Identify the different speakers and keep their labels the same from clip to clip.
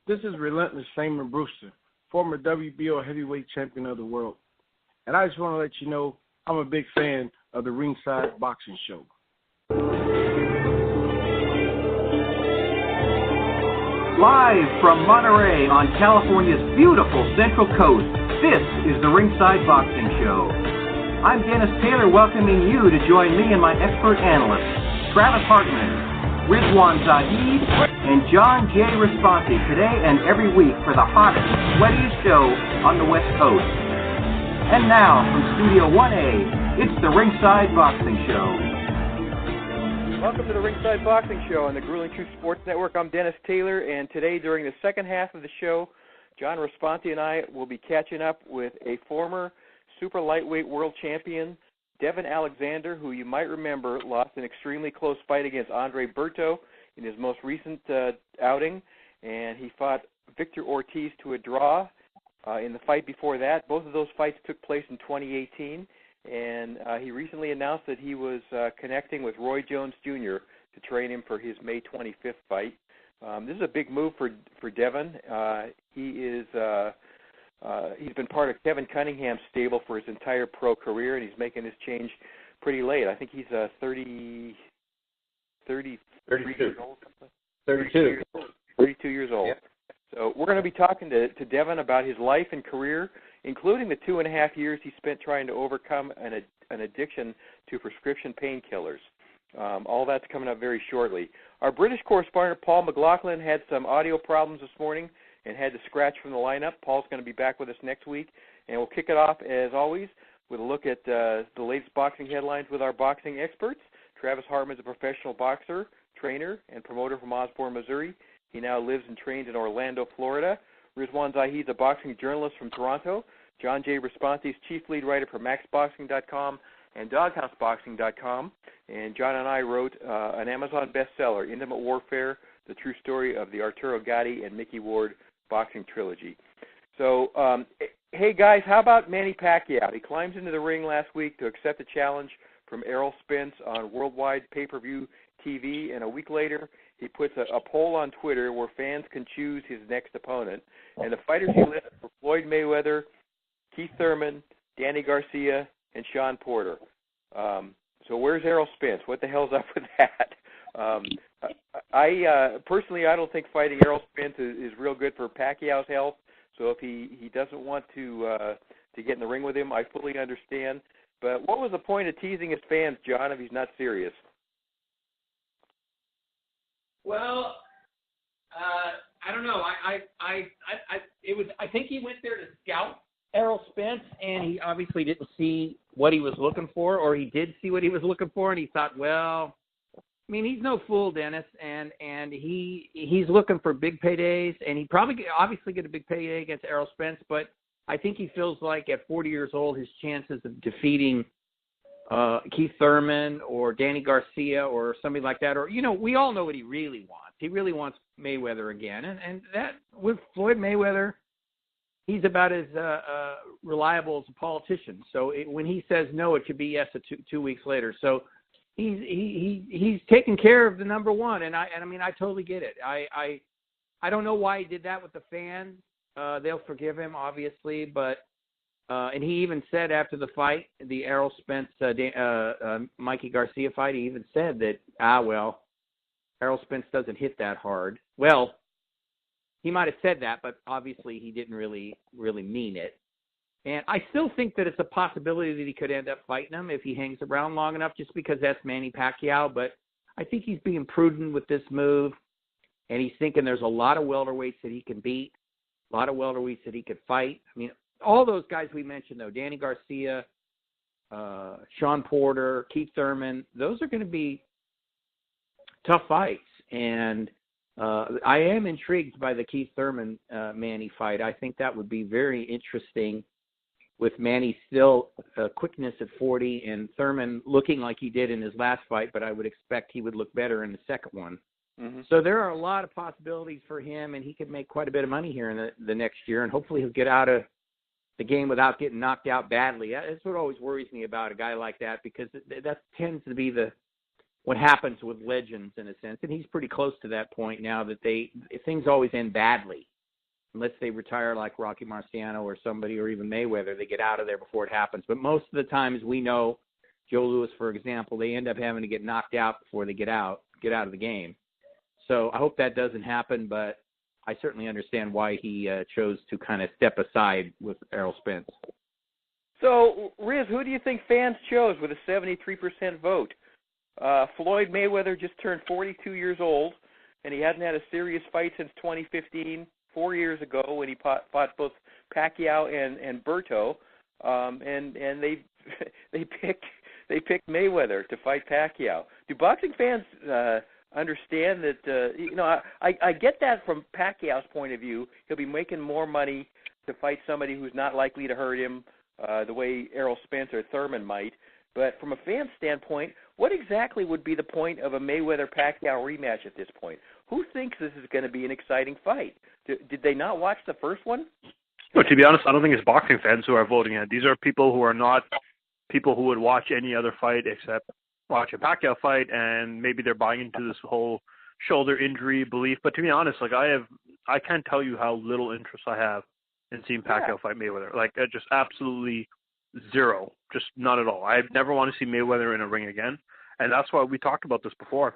Speaker 1: This is Relentless Shaman Brewster, former WBO heavyweight champion of the world. And I just want to let you know I'm a big fan of the Ringside Boxing Show.
Speaker 2: Live from Monterey on California's beautiful Central Coast, this is the Ringside Boxing Show. I'm Dennis Taylor, welcoming you to join me and my expert analysts, Travis Hartman, Rizwan Zahid, and John J. Responsi, today and every week for the hottest, sweatiest show on the West Coast. And now, from Studio 1A, it's the Ringside Boxing Show.
Speaker 3: Welcome to the Ringside Boxing Show on the Grueling Truth Sports Network. I'm Dennis Taylor, and today during the second half of the show, John Responsi and I will be catching up with a former super lightweight world champion, Devon Alexander, who you might remember lost an extremely close fight against Andre Berto in his most recent outing, and he fought Victor Ortiz to a draw in the fight before that. Both of those fights took place in 2018. And he recently announced that he was connecting with Roy Jones Jr. to train him for his May 25th fight. This is a big move for Devon. He's been part of Kevin Cunningham's stable for his entire pro career, and he's making this change pretty late. I think he's 32 years old. 32 years old. Yep. So we're going to be talking to Devon about his life and career, including the 2.5 years he spent trying to overcome an addiction to prescription painkillers. All that's coming up very shortly. Our British correspondent, Paul McLaughlin, had some audio problems this morning and had to scratch from the lineup. Paul's going to be back with us next week, and we'll kick it off, as always, with a look at the latest boxing headlines with our boxing experts. Travis Hartman is a professional boxer, trainer, and promoter from Osborne, Missouri. He now lives and trains in Orlando, Florida. Rizwan Zahid is a boxing journalist from Toronto. John J. Responsi is chief lead writer for MaxBoxing.com and DogHouseBoxing.com. And John and I wrote an Amazon bestseller, Intimate Warfare, The True Story of the Arturo Gatti and Mickey Ward Boxing Trilogy. So, hey guys, how about Manny Pacquiao? He climbs into the ring last week to accept a challenge from Errol Spence on worldwide pay-per-view TV, and a week later, he puts a poll on Twitter where fans can choose his next opponent. And the fighters he listed were Floyd Mayweather, Keith Thurman, Danny Garcia, and Sean Porter. So where's Errol Spence? What the hell's up with that? I personally, I don't think fighting Errol Spence is real good for Pacquiao's health. So if he doesn't want to get in the ring with him, I fully understand. But what was the point of teasing his fans, John, if he's not serious?
Speaker 4: Well, I don't know. I think he went there to scout Errol Spence, and he obviously didn't see what he was looking for, or he did see what he was looking for, and he thought, well, I mean, he's no fool, Dennis, and he's looking for big paydays, and he probably obviously get a big payday against Errol Spence, but I think he feels like at 40 years old, his chances of defeating Keith Thurman or Danny Garcia or somebody like that, or, you know, we all know what he really wants. He really wants Mayweather again, and that with Floyd Mayweather, he's about as reliable as a politician. So when he says no, it could be yes 2 weeks later. So he's taking care of the number one, and I mean, I totally get it. I don't know why he did that with the fans. They'll forgive him, obviously, but and he even said after the fight, the Errol Spence Mikey Garcia fight, he even said that well, Errol Spence doesn't hit that hard. Well, he might have said that, but obviously he didn't really mean it. And I still think that it's a possibility that he could end up fighting him if he hangs around long enough, just because that's Manny Pacquiao. But I think he's being prudent with this move, and he's thinking there's a lot of welterweights that he can beat, a lot of welterweights that he could fight. I mean, all those guys we mentioned, though, Danny Garcia, Sean Porter, Keith Thurman, those are going to be tough fights. And I am intrigued by the Keith Thurman Manny fight. I think that would be very interesting, with Manny still quickness at 40 and Thurman looking like he did in his last fight, but I would expect he would look better in the second one. Mm-hmm. So there are a lot of possibilities for him, and he could make quite a bit of money here in the next year, and hopefully he'll get out of the game without getting knocked out badly. That's what always worries me about a guy like that, because that tends to be what happens with legends in a sense, and he's pretty close to that point now that things always end badly. unless they retire like Rocky Marciano or somebody, or even Mayweather, they get out of there before it happens. But most of the times we know, Joe Louis, for example, they end up having to get knocked out before they get out of the game. So I hope that doesn't happen, but I certainly understand why he chose to kind of step aside with Errol Spence.
Speaker 3: So, Riz, who do you think fans chose with a 73% vote? Floyd Mayweather just turned 42 years old, and he hadn't had a serious fight since 2015, 4 years ago when he fought both Pacquiao and Berto, and they picked Mayweather to fight Pacquiao. Do boxing fans understand that? I get that from Pacquiao's point of view. He'll be making more money to fight somebody who's not likely to hurt him the way Errol Spence or Thurman might. But from a fan standpoint, what exactly would be the point of a Mayweather-Pacquiao rematch at this point? Who thinks this is going to be an exciting fight? Did they not watch the first one?
Speaker 5: Well, to be honest, I don't think it's boxing fans who are voting it. These are people who are not people who would watch any other fight except watch a Pacquiao fight, and maybe they're buying into this whole shoulder injury belief. But to be honest, like I can't tell you how little interest I have in seeing Pacquiao fight Mayweather. Like just absolutely zero, just not at all. I never want to see Mayweather in a ring again, and that's why we talked about this before.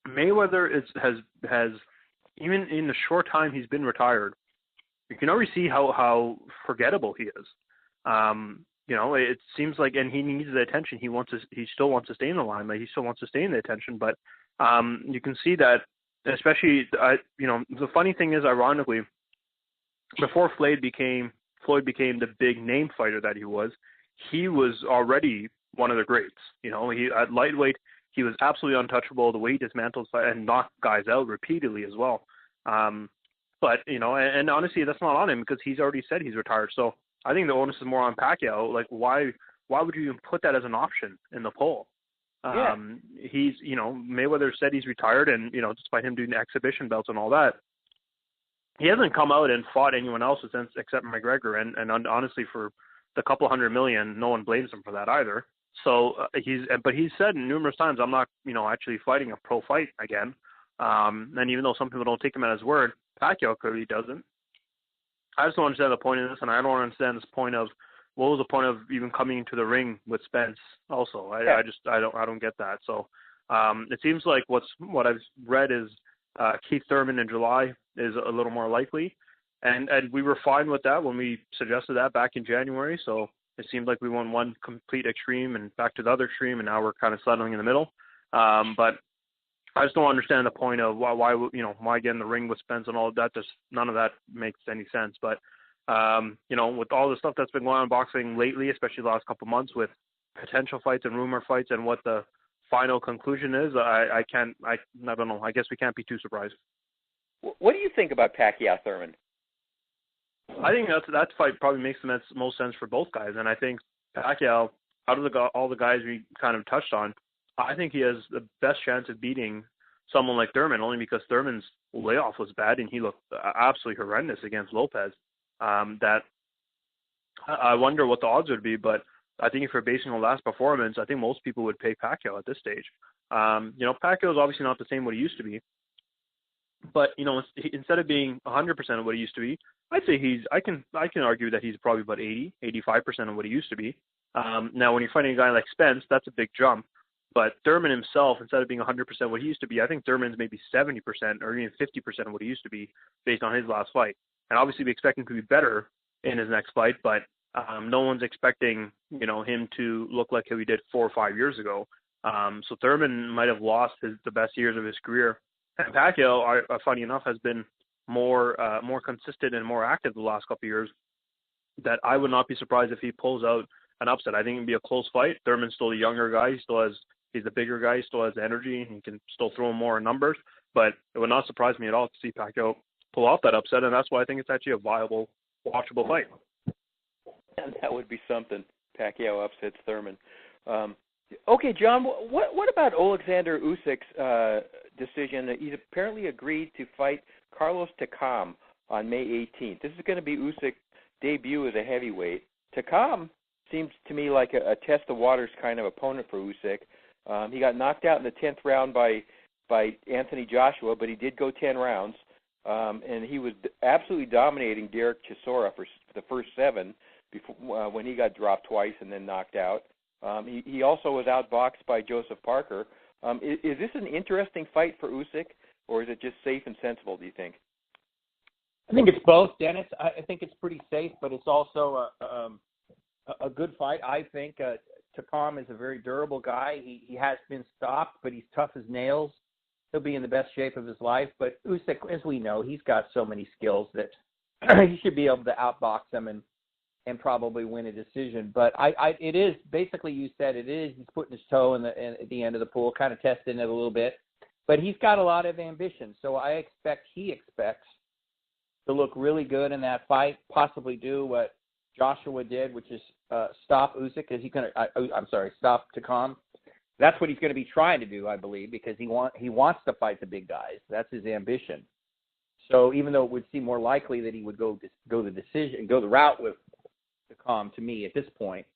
Speaker 5: Mayweather has even in the short time he's been retired, you can already see how forgettable he is. It seems like, and he needs the attention. He still wants to stay in the limelight. He still wants to stay in the attention. But you can see that, especially, the funny thing is, ironically, before Floyd became the big name fighter that he was already one of the greats. He at lightweight, he was absolutely untouchable. The way he dismantled and knocked guys out repeatedly as well. But and honestly, that's not on him because he's already said he's retired. So I think the onus is more on Pacquiao. Like, why would you even put that as an option in the poll? He's, Mayweather said he's retired, and, despite him doing the exhibition belts and all that, he hasn't come out and fought anyone else except McGregor. And honestly, for the couple $100 million, no one blames him for that either. So he's said numerous times, I'm not, actually fighting a pro fight again. And even though some people don't take him at his word, Pacquiao clearly doesn't. I just don't understand the point of this, and I don't understand this point of what was the point of even coming into the ring with Spence. Also, I don't get that. So it seems like what I've read is Keith Thurman in July is a little more likely, and we were fine with that when we suggested that back in January. So it seemed like we went one complete extreme and back to the other extreme, and now we're kind of settling in the middle. But I just don't understand the point of why get in the ring with Spence and all of that. Just none of that makes any sense. But with all the stuff that's been going on in boxing lately, especially the last couple of months with potential fights and rumor fights and what the final conclusion is, I don't know. I guess we can't be too surprised.
Speaker 3: What do you think about Pacquiao Thurman?
Speaker 5: I think that fight probably makes the most sense for both guys, and I think Pacquiao, out of all the guys we kind of touched on, I think he has the best chance of beating someone like Thurman, only because Thurman's layoff was bad and he looked absolutely horrendous against Lopez. That I wonder what the odds would be, but I think if you're basing on last performance, I think most people would pay Pacquiao at this stage. Pacquiao is obviously not the same what he used to be, but instead of being 100% of what he used to be, I'd say I can argue that he's probably about 85% of what he used to be. Now, when you're fighting a guy like Spence, that's a big jump. But Thurman himself, instead of being 100% what he used to be, I think Thurman's maybe 70% or even 50% of what he used to be based on his last fight. And obviously we expect him to be better in his next fight, but no one's expecting, him to look like how he did 4 or 5 years ago. So Thurman might have lost the best years of his career. And Pacquiao, funny enough, has been more consistent and more active the last couple of years, that I would not be surprised if he pulls out an upset. I think it'd be a close fight. Thurman's still a younger guy. He's the bigger guy. He still has energy. He can still throw more numbers. But it would not surprise me at all to see Pacquiao pull off that upset, and that's why I think it's actually a viable, watchable fight.
Speaker 3: And that would be something. Pacquiao upsets Thurman. Okay, John, what about Alexander Usyk's decision that he's apparently agreed to fight Carlos Takam on May 18th? This is going to be Usyk's debut as a heavyweight. Takam seems to me like a test the waters kind of opponent for Usyk. He got knocked out in the 10th round by Anthony Joshua, but he did go 10 rounds. and he was absolutely dominating Derek Chisora for the first 7 before when he got dropped twice and then knocked out. He also was outboxed by Joseph Parker. Is this an interesting fight for Usyk, or is it just safe and sensible, do you think?
Speaker 4: I think it's both, Dennis. I think it's pretty safe, but it's also a good fight. I think Takam is a very durable guy. He has been stopped, but he's tough as nails. He'll be in the best shape of his life. But Usyk, as we know, he's got so many skills that he should be able to outbox him and probably win a decision. But it is basically, you said it is. He's putting his toe at the end of the pool, kind of testing it a little bit. But he's got a lot of ambition, so he expects to look really good in that fight. Possibly do what Joshua did, which is stop Usyk. Stop Takam. That's what he's going to be trying to do, I believe, because he wants to fight the big guys. That's his ambition. So even though it would seem more likely that he would go the route with Takam, to me at this point,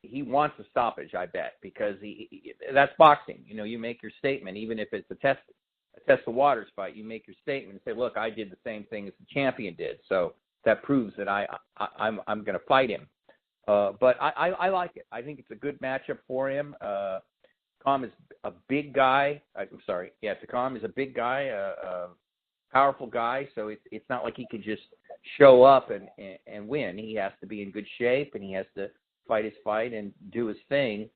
Speaker 4: he wants a stoppage, I bet, because that's boxing. You know, you make your statement, even if it's a test of waters fight. You make your statement and say, "Look, I did the same thing as the champion did." So that proves that I'm going to fight him. But I like it. I think it's a good matchup for him. Takam is a big guy. Takam is a big guy, a powerful guy. So it's not like he could just show up and win. He has to be in good shape, and he has to fight his fight and do his thing.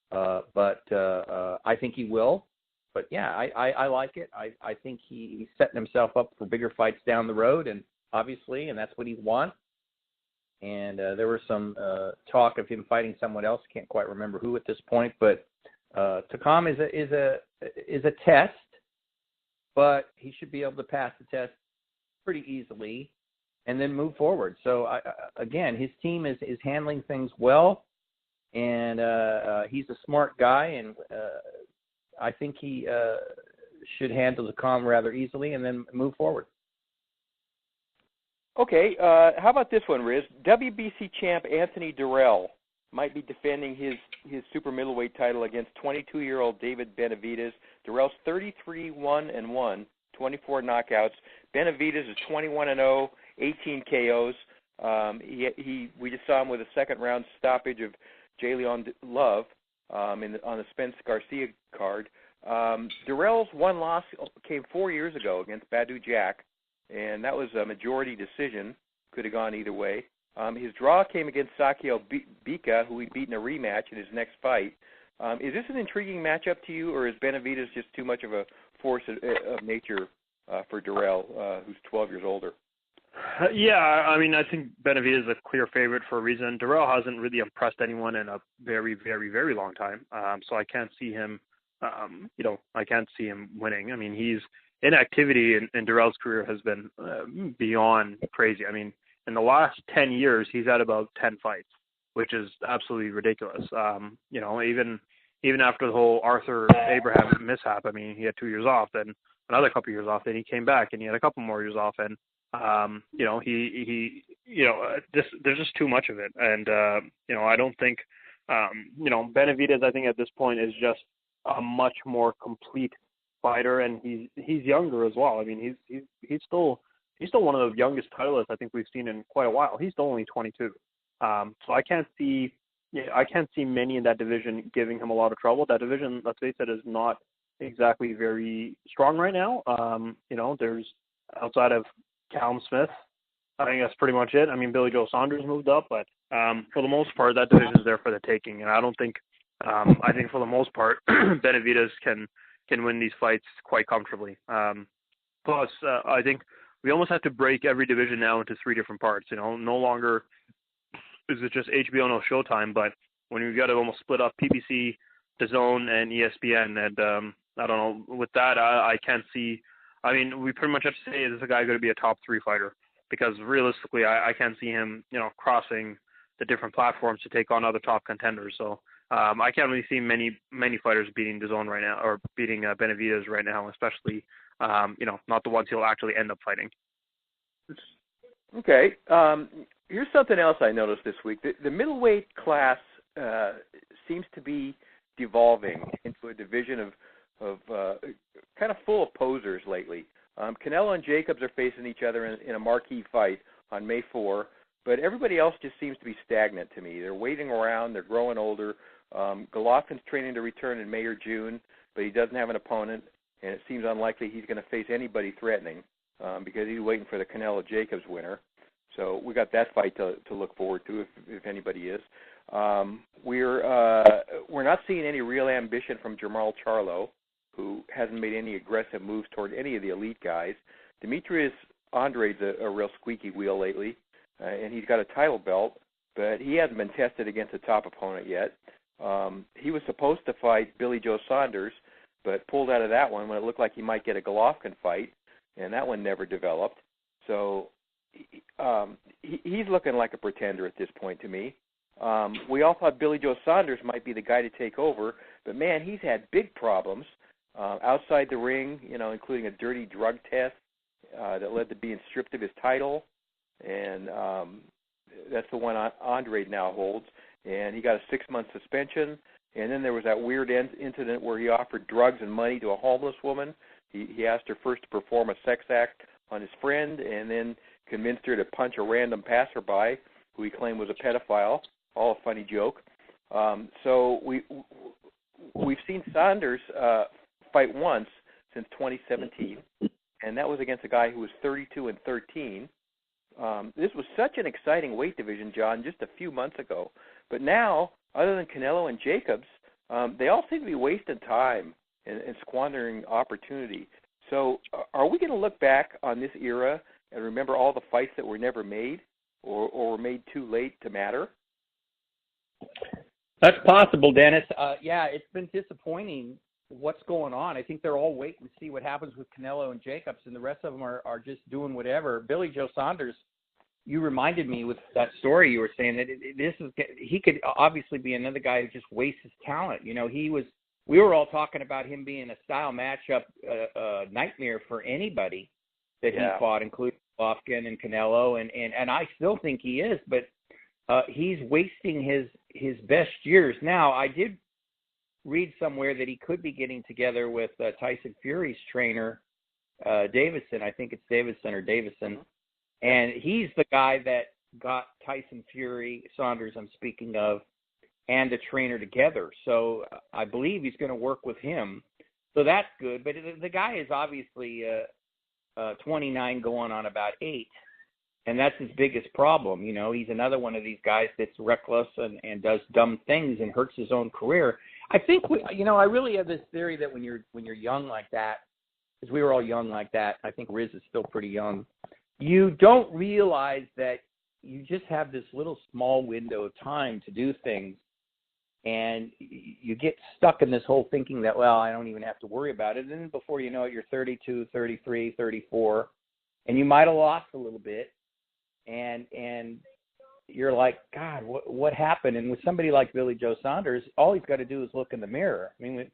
Speaker 4: But I think he will. But yeah, I like it. I think he's setting himself up for bigger fights down the road, and obviously, and that's what he wants. And there was some talk of him fighting someone else. Can't quite remember who at this point. But Takam is a test, but he should be able to pass the test pretty easily and then move forward. So again, his team is handling things well, and he's a smart guy, and I think he should handle Takam rather easily and then move forward.
Speaker 3: Okay, how about this one, Riz? WBC champ Anthony Durrell might be defending his super middleweight title against 22-year-old David Benavidez. Durrell's 33-1-1, 24 knockouts. Benavidez is 21-0, 18 KOs. We just saw him with a second-round stoppage of Jalen Love on the Spence Garcia card. Durrell's one loss came 4 years ago against Badu Jack, and that was a majority decision. Could have gone either way. His draw came against Sakio Bika, who he beat in a rematch in his next fight. Is this an intriguing matchup to you, or is Benavidez just too much of a force of nature for Durrell, who's 12 years older?
Speaker 5: Yeah, I mean, I think Benavidez is a clear favorite for a reason. Durrell hasn't really impressed anyone in a very, very, very long time. So I can't see him, I can't see him winning. I mean, his inactivity in Durrell's career has been beyond crazy. I mean, in the last 10 years, he's had about 10 fights, which is absolutely ridiculous. Even after the whole Arthur Abraham mishap, I mean, he had 2 years off, then another couple years off, then he came back and he had a couple more years off, and there's just too much of it, and I don't think, Benavidez, I think at this point is just a much more complete fighter, and he's younger as well. I mean, he's still one of the youngest titleists I think we've seen in quite a while. He's still only 22, so I can't see many in that division giving him a lot of trouble. That division, let's face it, is not exactly very strong right now. There's outside of Callum Smith, I think that's pretty much it. I mean, Billy Joe Saunders moved up, but for the most part, that division is there for the taking. And I don't think, I think for the most part, Benavidez can win these fights quite comfortably. Plus, I think we almost have to break every division now into 3 different parts. No longer is it just HBO, no Showtime, but when you've got to almost split up PBC, DAZN, and ESPN, and I don't know, with that, I can't see. I mean, we pretty much have to say, is this guy going to be a top 3 fighter? Because realistically, I can't see him, crossing the different platforms to take on other top contenders. So I can't really see many fighters beating DAZN right now, or beating Benavidez right now, especially, not the ones he'll actually end up fighting.
Speaker 3: Okay. Here's something else I noticed this week. The middleweight class seems to be devolving into a division of kind of full of posers lately. Canelo and Jacobs are facing each other in a marquee fight on May 4, but everybody else just seems to be stagnant to me. They're waiting around. They're growing older. Golofkin's training to return in May or June, but he doesn't have an opponent, and it seems unlikely he's going to face anybody threatening because he's waiting for the Canelo-Jacobs winner. So we got that fight to look forward to if anybody is. We're not seeing any real ambition from Jermall Charlo, who hasn't made any aggressive moves toward any of the elite guys. Demetrius Andre's a real squeaky wheel lately, and he's got a title belt, but he hasn't been tested against a top opponent yet. He was supposed to fight Billy Joe Saunders, but pulled out of that one when it looked like he might get a Golovkin fight, and that one never developed. So he's looking like a pretender at this point to me. We all thought Billy Joe Saunders might be the guy to take over, but man, he's had big problems outside the ring, including a dirty drug test that led to being stripped of his title, and that's the one Andre now holds. And he got a 6-month suspension, and then there was that weird incident where he offered drugs and money to a homeless woman. He asked her first to perform a sex act on his friend, and then convinced her to punch a random passerby who he claimed was a pedophile. All a funny joke. So we've seen Saunders fight once since 2017, and that was against a guy who was 32-13. This was such an exciting weight division, John, just a few months ago. But now, other than Canelo and Jacobs, they all seem to be wasting time and squandering opportunity. So are we going to look back on this era and remember all the fights that were never made or were made too late to matter?
Speaker 4: That's possible, Dennis. It's been disappointing what's going on. I think they're all waiting to see what happens with Canelo and Jacobs, and the rest of them are just doing whatever. Billy Joe Saunders, you reminded me with that story you were saying that he could obviously be another guy who just wastes his talent. We were all talking about him being a style matchup nightmare for anybody that he fought, including Golovkin and Canelo, and I still think he is, but he's wasting his best years. Now, I did read somewhere that he could be getting together with Tyson Fury's trainer, Davison. I think it's Davison or Davison. And he's the guy that got Tyson Fury, Saunders I'm speaking of, and the trainer together. So I believe he's going to work with him. So that's good. But the guy is obviously 29 going on about 8. And that's his biggest problem. He's another one of these guys that's reckless and does dumb things and hurts his own career. I think I really have this theory that when you're young like that, because we were all young like that, I think Riz is still pretty young, you don't realize that you just have this little small window of time to do things, and you get stuck in this whole thinking that, well, I don't even have to worry about it. And then before you know it, you're 32, 33, 34, and you might have lost a little bit, and you're like, God, what happened? And with somebody like Billy Joe Saunders, all he's got to do is look in the mirror. I mean, with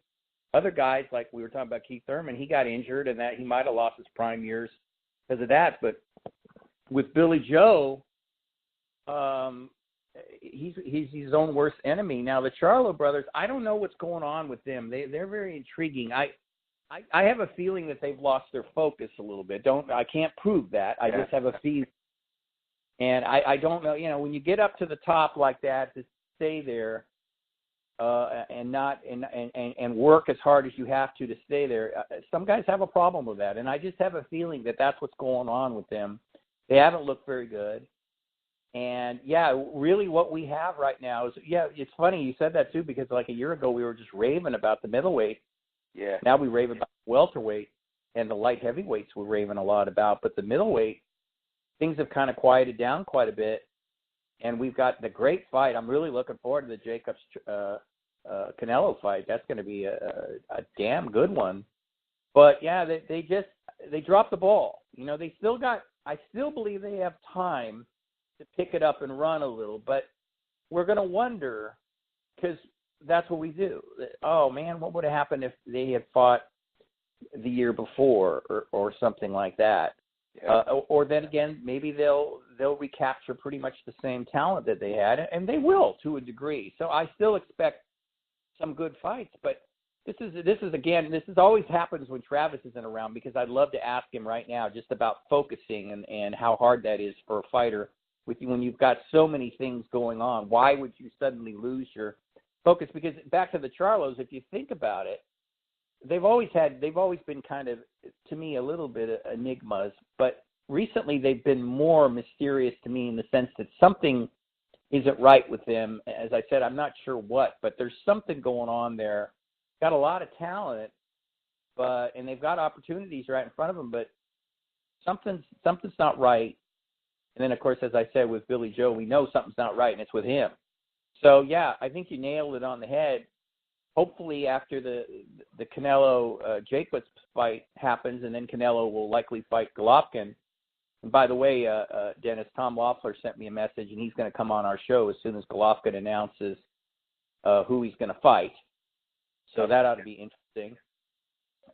Speaker 4: other guys, like we were talking about Keith Thurman, he got injured, and that he might have lost his prime years because of that. But with Billy Joe, he's his own worst enemy. Now, the Charlo brothers, I don't know what's going on with them. They're very intriguing. I have a feeling that they've lost their focus a little bit. I can't prove that. I just have a feeling. And I don't know, when you get up to the top like that, to stay there and not and work as hard as you have to stay there. Some guys have a problem with that, and I just have a feeling that that's what's going on with them. They haven't looked very good, and really what we have right now is it's funny you said that too, because like a year ago we were just raving about the middleweight. Yeah. Now we rave about the welterweight, and the light heavyweights we're raving a lot about, but the middleweight, things have kind of quieted down quite a bit, and we've got the great fight. I'm really looking forward to the Jacobs Canelo fight. That's going to be a damn good one. But they dropped the ball. They still I still believe they have time to pick it up and run a little, but we're going to wonder, because that's what we do. Oh man, what would have happened if they had fought the year before or something like that? Yeah. Or then again, maybe they'll recapture pretty much the same talent that they had, and they will to a degree. So I still expect some good fights, but This always happens when Travis isn't around, because I'd love to ask him right now just about focusing and how hard that is for a fighter when you've got so many things going on. Why would you suddenly lose your focus? Because back to the Charlos, if you think about it, they've always been kind of, to me, a little bit enigmas, but recently they've been more mysterious to me in the sense that something isn't right with them. As I said, I'm not sure what, but there's something going on there. Got a lot of talent, and they've got opportunities right in front of them, but something's not right. And then, of course, as I said, with Billy Joe, we know something's not right, and it's with him. So, yeah, I think you nailed it on the head. Hopefully, after the Canelo-Jacobs fight happens, and then Canelo will likely fight Golovkin. And by the way, Dennis, Tom Loeffler sent me a message, and he's going to come on our show as soon as Golovkin announces who he's going to fight. So that ought to be interesting.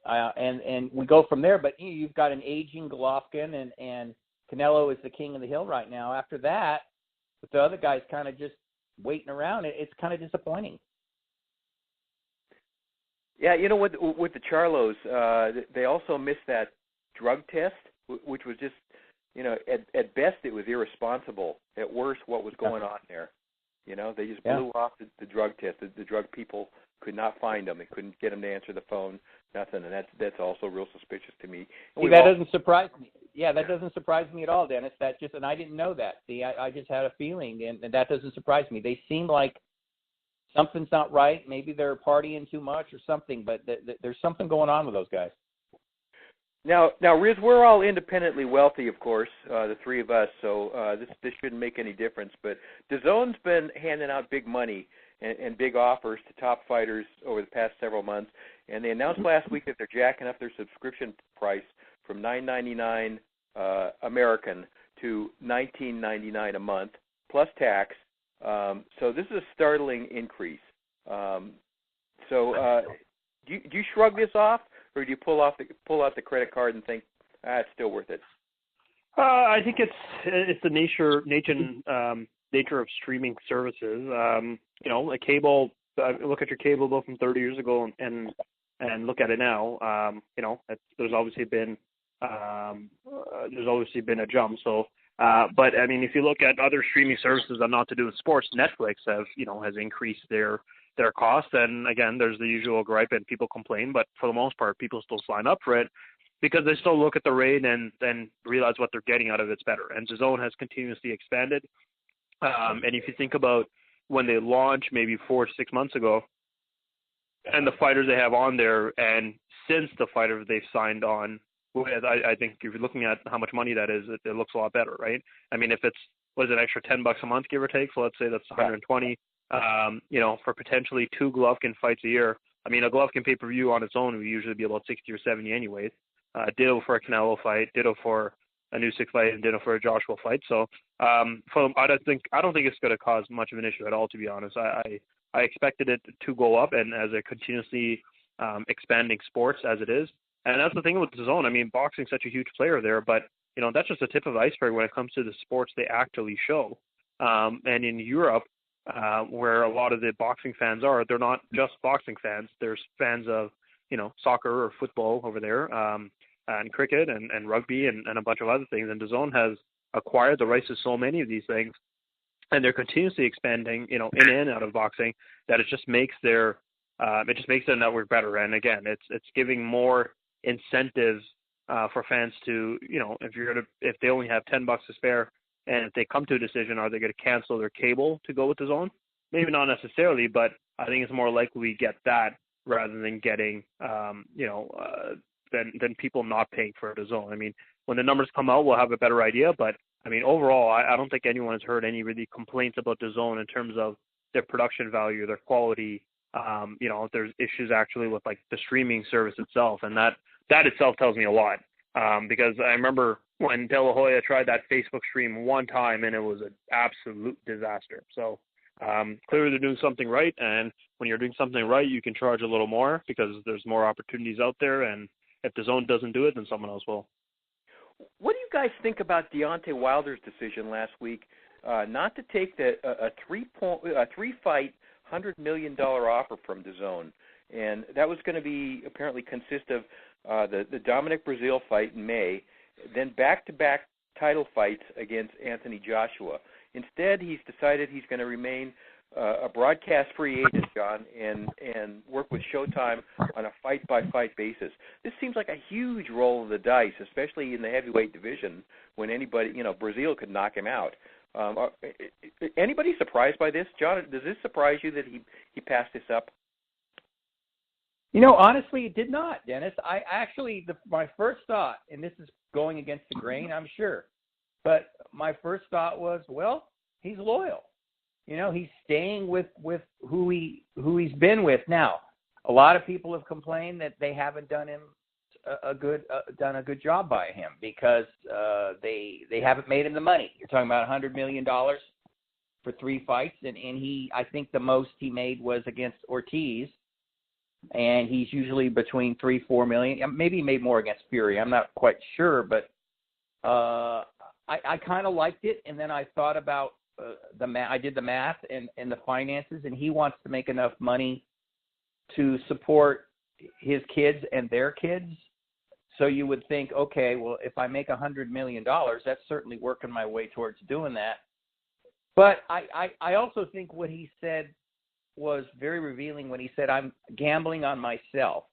Speaker 4: And we go from there. But you've got an aging Golovkin, and Canelo is the king of the hill right now. After that, with the other guys kind of just waiting around, it's kind of disappointing.
Speaker 3: Yeah, you know what? With the Charlos, they also missed that drug test, which was just, at best it was irresponsible. At worst, what was going on there? They just blew off the drug test. The drug people could not find them. They couldn't get them to answer the phone. Nothing, and that's also real suspicious to me.
Speaker 4: See, that doesn't surprise me. Yeah, that doesn't surprise me at all, Dennis. And I didn't know that. See, I just had a feeling, and that doesn't surprise me. They seem like something's not right. Maybe they're partying too much or something, but there's something going on with those guys.
Speaker 3: Now, Riz, we're all independently wealthy, of course, the three of us, so this shouldn't make any difference. But DAZN's been handing out big money and big offers to top fighters over the past several months, and they announced last week that they're jacking up their subscription price from $9.99 American to $19.99 a month, plus tax. So this is a startling increase. Do you shrug this off, or do you pull out the credit card and think, it's still worth it?
Speaker 5: I think it's the nature of streaming services. A cable. Look at your cable bill from 30 years ago and look at it now. There's obviously been a jump. So, but I mean, if you look at other streaming services that are not to do with sports, Netflix has increased their cost. And again, there's the usual gripe and people complain, but for the most part, people still sign up for it because they still look at the rate and then realize what they're getting out of it's better. And DAZN has continuously expanded. And if you think about when they launched maybe 4 to 6 months ago, and the fighters they have on there, and since the fighters they've signed on with, I think if you're looking at how much money that is, it looks a lot better, right? I mean, if it's, what is it, extra $10 a month, give or take, so let's say that's $120, for potentially 2 Golovkin fights a year. I mean, a Golovkin pay-per-view on its own would usually be about 60 or 70 anyways. Ditto for a Canelo fight, ditto for a Usyk fight, and ditto for a Joshua fight. So I don't think it's going to cause much of an issue at all, to be honest. I expected it to go up, and as a continuously expanding sports as it is. And that's the thing with DAZN. I mean, boxing's such a huge player there, but that's just the tip of the iceberg when it comes to the sports they actually show. And in Europe, where a lot of the boxing fans are, they're not just boxing fans. There's fans of soccer or football over there, and cricket and rugby and a bunch of other things. And DAZN has acquired the rights to so many of these things, and they're continuously expanding, in and out of boxing, that it just makes their network better. And again, it's giving more incentives for fans to, if they only have $10 to spare, and if they come to a decision, are they going to cancel their cable to go with DAZN? Maybe not necessarily, but I think it's more likely we get that rather than getting, than people not paying for DAZN. I mean, when the numbers come out, we'll have a better idea. But I mean, overall, I don't think anyone has heard any really complaints about DAZN in terms of their production value, their quality. If there's issues actually with like the streaming service itself, and that itself tells me a lot. Because I remember when De La Hoya tried that Facebook stream one time, and it was an absolute disaster. So clearly they're doing something right, and when you're doing something right, you can charge a little more because there's more opportunities out there, and if DAZN doesn't do it, then someone else will.
Speaker 3: What do you guys think about Deontay Wilder's decision last week not to take a three-fight, $100 million offer from DAZN? and that was going to be apparently consist of the Dominic Breazeale fight in May, then back-to-back title fights against Anthony Joshua. Instead, he's decided he's going to remain a broadcast free agent, John, and work with Showtime on a fight-by-fight basis. This seems like a huge roll of the dice, especially in the heavyweight division, when anybody, Breazeale could knock him out. Anybody surprised by this, John? Does this surprise you that he passed this up?
Speaker 4: Honestly, it did not, Dennis. I actually, my first thought, and this is going against the grain, I'm sure, but my first thought was, well, he's loyal. He's staying with who he's been with. Now, a lot of people have complained that they haven't done him a good job by him because they haven't made him the money. You're talking about $100 million for 3 fights, and I think the most he made was against Ortiz, and he's usually between $3-4 million. Maybe he made more against Fury. I'm not quite sure, but I kind of liked it, and then I thought about I did the math and the finances, and he wants to make enough money to support his kids and their kids. So you would think, okay, well, if I make $100 million, that's certainly working my way towards doing that. But I also think what he said was very revealing when he said, I'm gambling on myself,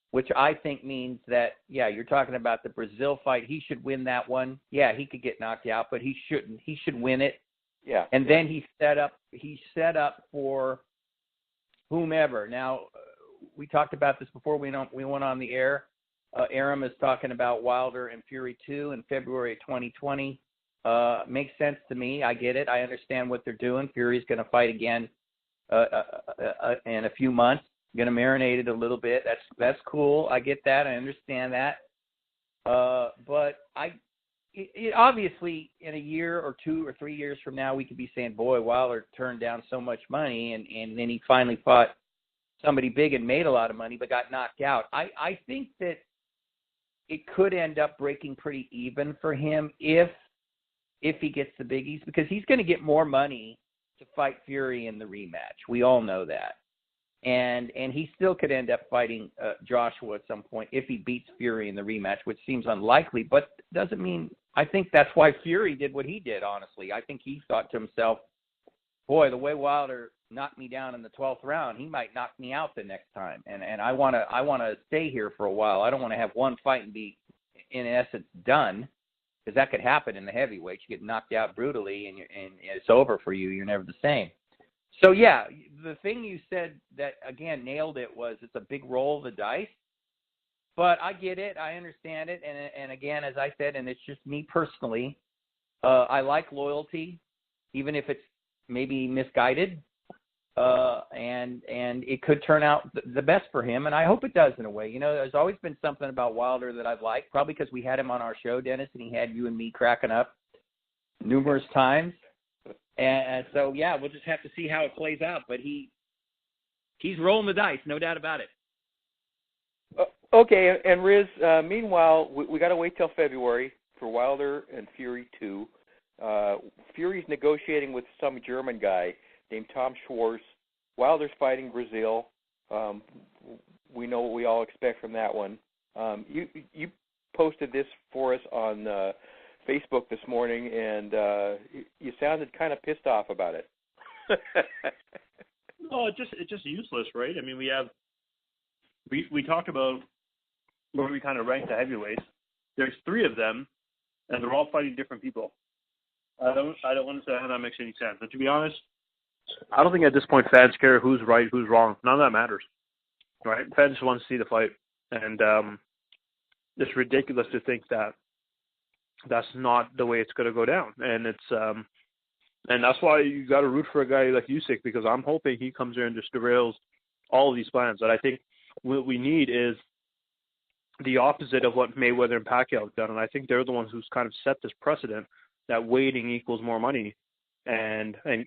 Speaker 4: which I think means that, yeah, you're talking about the Breazeale fight. He should win that one. Yeah, he could get knocked out, but he shouldn't. He should win it.
Speaker 3: Yeah.
Speaker 4: And then he set up for whomever. Now, we talked about this before we went on the air. Aram is talking about Wilder and Fury 2 in February of 2020. Makes sense to me. I get it. I understand what they're doing. Fury's going to fight again in a few months. Going to marinate it a little bit. That's cool. I get that. I understand that. But obviously, in a year or 2 or 3 years from now, we could be saying, boy, Wilder turned down so much money, and then he finally fought somebody big and made a lot of money but got knocked out. I think that it could end up breaking pretty even for him if he gets the biggies, because he's going to get more money to fight Fury in the rematch. We all know that. And he still could end up fighting Joshua at some point if he beats Fury in the rematch, which seems unlikely, but doesn't mean – I think that's why Fury did what he did, honestly. I think he thought to himself, boy, the way Wilder knocked me down in the 12th round, he might knock me out the next time. And I want to stay here for a while. I don't want to have one fight and be, in essence, done, because that could happen in the heavyweights. You get knocked out brutally, and it's over for you. You're never the same. So, yeah, the thing you said that, again, nailed it was it's a big roll of the dice. But I get it. I understand it. And again, as I said, and it's just me personally, I like loyalty, even if it's maybe misguided. And it could turn out the best for him. And I hope it does in a way. There's always been something about Wilder that I've liked, probably because we had him on our show, Dennis, and he had you and me cracking up numerous times. And so, yeah, we'll just have to see how it plays out. But he's rolling the dice, no doubt about it.
Speaker 3: Okay, and Riz, meanwhile, we got to wait till February for Wilder and Fury 2. Fury's negotiating with some German guy named Tom Schwarz. Wilder's fighting Breazeale. We know what we all expect from that one. You posted this for us on Facebook this morning, and you sounded kind of pissed off about it.
Speaker 5: No, it's just useless, right? I mean, we talked about where we kind of rank the heavyweights. There's 3 of them, and they're all fighting different people. I don't understand how that makes any sense. And to be honest, I don't think at this point fans care who's right, who's wrong. None of that matters, right? Fans just want to see the fight, and it's ridiculous to think that that's not the way it's going to go down. And it's and that's why you got to root for a guy like Usyk, because I'm hoping he comes here and just derails all of these plans. And I think what we need is the opposite of what Mayweather and Pacquiao have done, and I think they're the ones who's kind of set this precedent that waiting equals more money, and then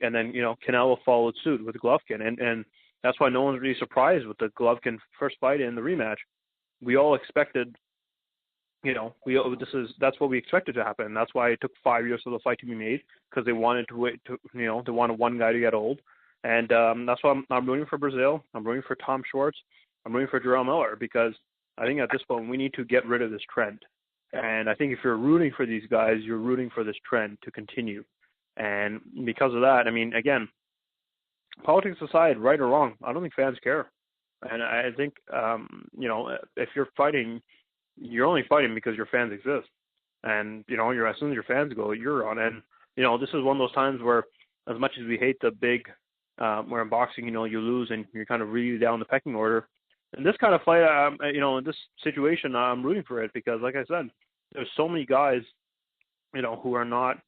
Speaker 5: Canelo followed suit with Golovkin, and that's why no one's really surprised with the Golovkin first fight in the rematch. We all expected, that's what we expected to happen. That's why it took 5 years for the fight to be made, because they wanted to wait. They wanted one guy to get old, And that's why I'm rooting for Brazil. I'm rooting for Tom Schwartz. I'm rooting for Jarrell Miller, because I think at this point we need to get rid of this trend. And I think if you're rooting for these guys, you're rooting for this trend to continue. And because of that, I mean, again, politics aside, right or wrong, I don't think fans care. And I think, if you're fighting, you're only fighting because your fans exist. And, as soon as your fans go, you're on. And, this is one of those times where, as much as we hate the big, where in boxing, you lose and you're kind of really down the pecking order. In this kind of fight, in this situation, I'm rooting for it because, like I said, there's so many guys, who are not,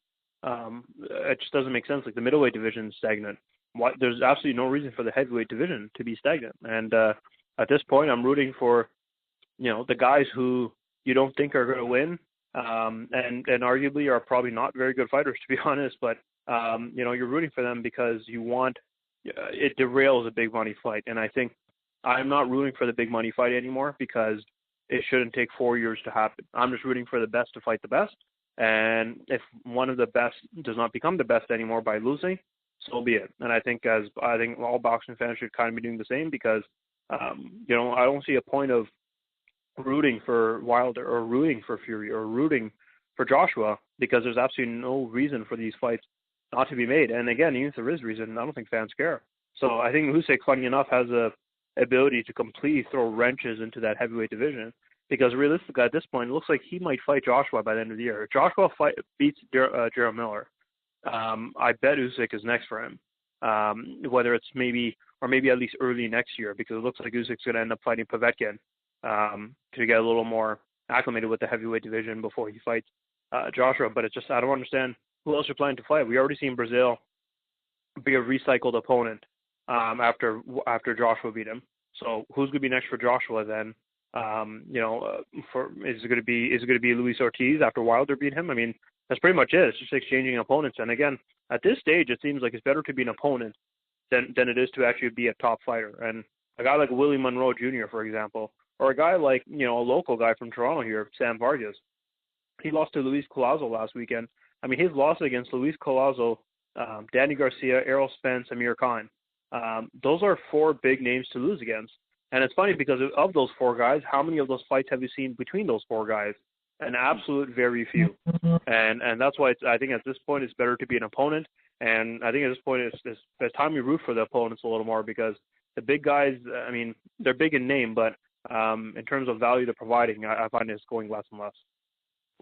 Speaker 5: it just doesn't make sense. Like the middleweight division is stagnant. There's absolutely no reason for the heavyweight division to be stagnant. And at this point, I'm rooting for, the guys who you don't think are going to win, and arguably are probably not very good fighters, to be honest. But you're rooting for them because you want it derails a big money fight. And I think I'm not rooting for the big money fight anymore because it shouldn't take 4 years to happen. I'm just rooting for the best to fight the best. And if one of the best does not become the best anymore by losing, so be it. And I think all boxing fans should kind of be doing the same because, I don't see a point of rooting for Wilder or rooting for Fury or rooting for Joshua because there's absolutely no reason for these fights not to be made. And again, even if there is reason, I don't think fans care. So I think Usyk, funny enough, has a ability to completely throw wrenches into that heavyweight division because realistically at this point, it looks like he might fight Joshua by the end of the year. If Joshua beats Jarrell Miller, I bet Usyk is next for him, whether it's maybe at least early next year because it looks like Usyk's going to end up fighting Povetkin to get a little more acclimated with the heavyweight division before he fights Joshua. But it's just I don't understand who else you're planning to fight. We already seen Brazil be a recycled opponent after Joshua beat him. So who's going to be next for Joshua then? Is it going to be Luis Ortiz after Wilder beat him? I mean, that's pretty much it. It's just exchanging opponents. And again, at this stage, it seems like it's better to be an opponent than it is to actually be a top fighter. And a guy like Willie Monroe Jr., for example, or a guy like, a local guy from Toronto here, Sam Vargas, he lost to Luis Collazo last weekend. I mean, his loss against Luis Collazo, Danny Garcia, Errol Spence, Amir Khan, those are four big names to lose against. And it's funny because of those four guys, how many of those fights have you seen between those four guys? An absolute very few. And that's why I think at this point it's better to be an opponent. And I think at this point it's time we root for the opponents a little more because the big guys, I mean, they're big in name, but in terms of value they're providing, I find it's going less and less.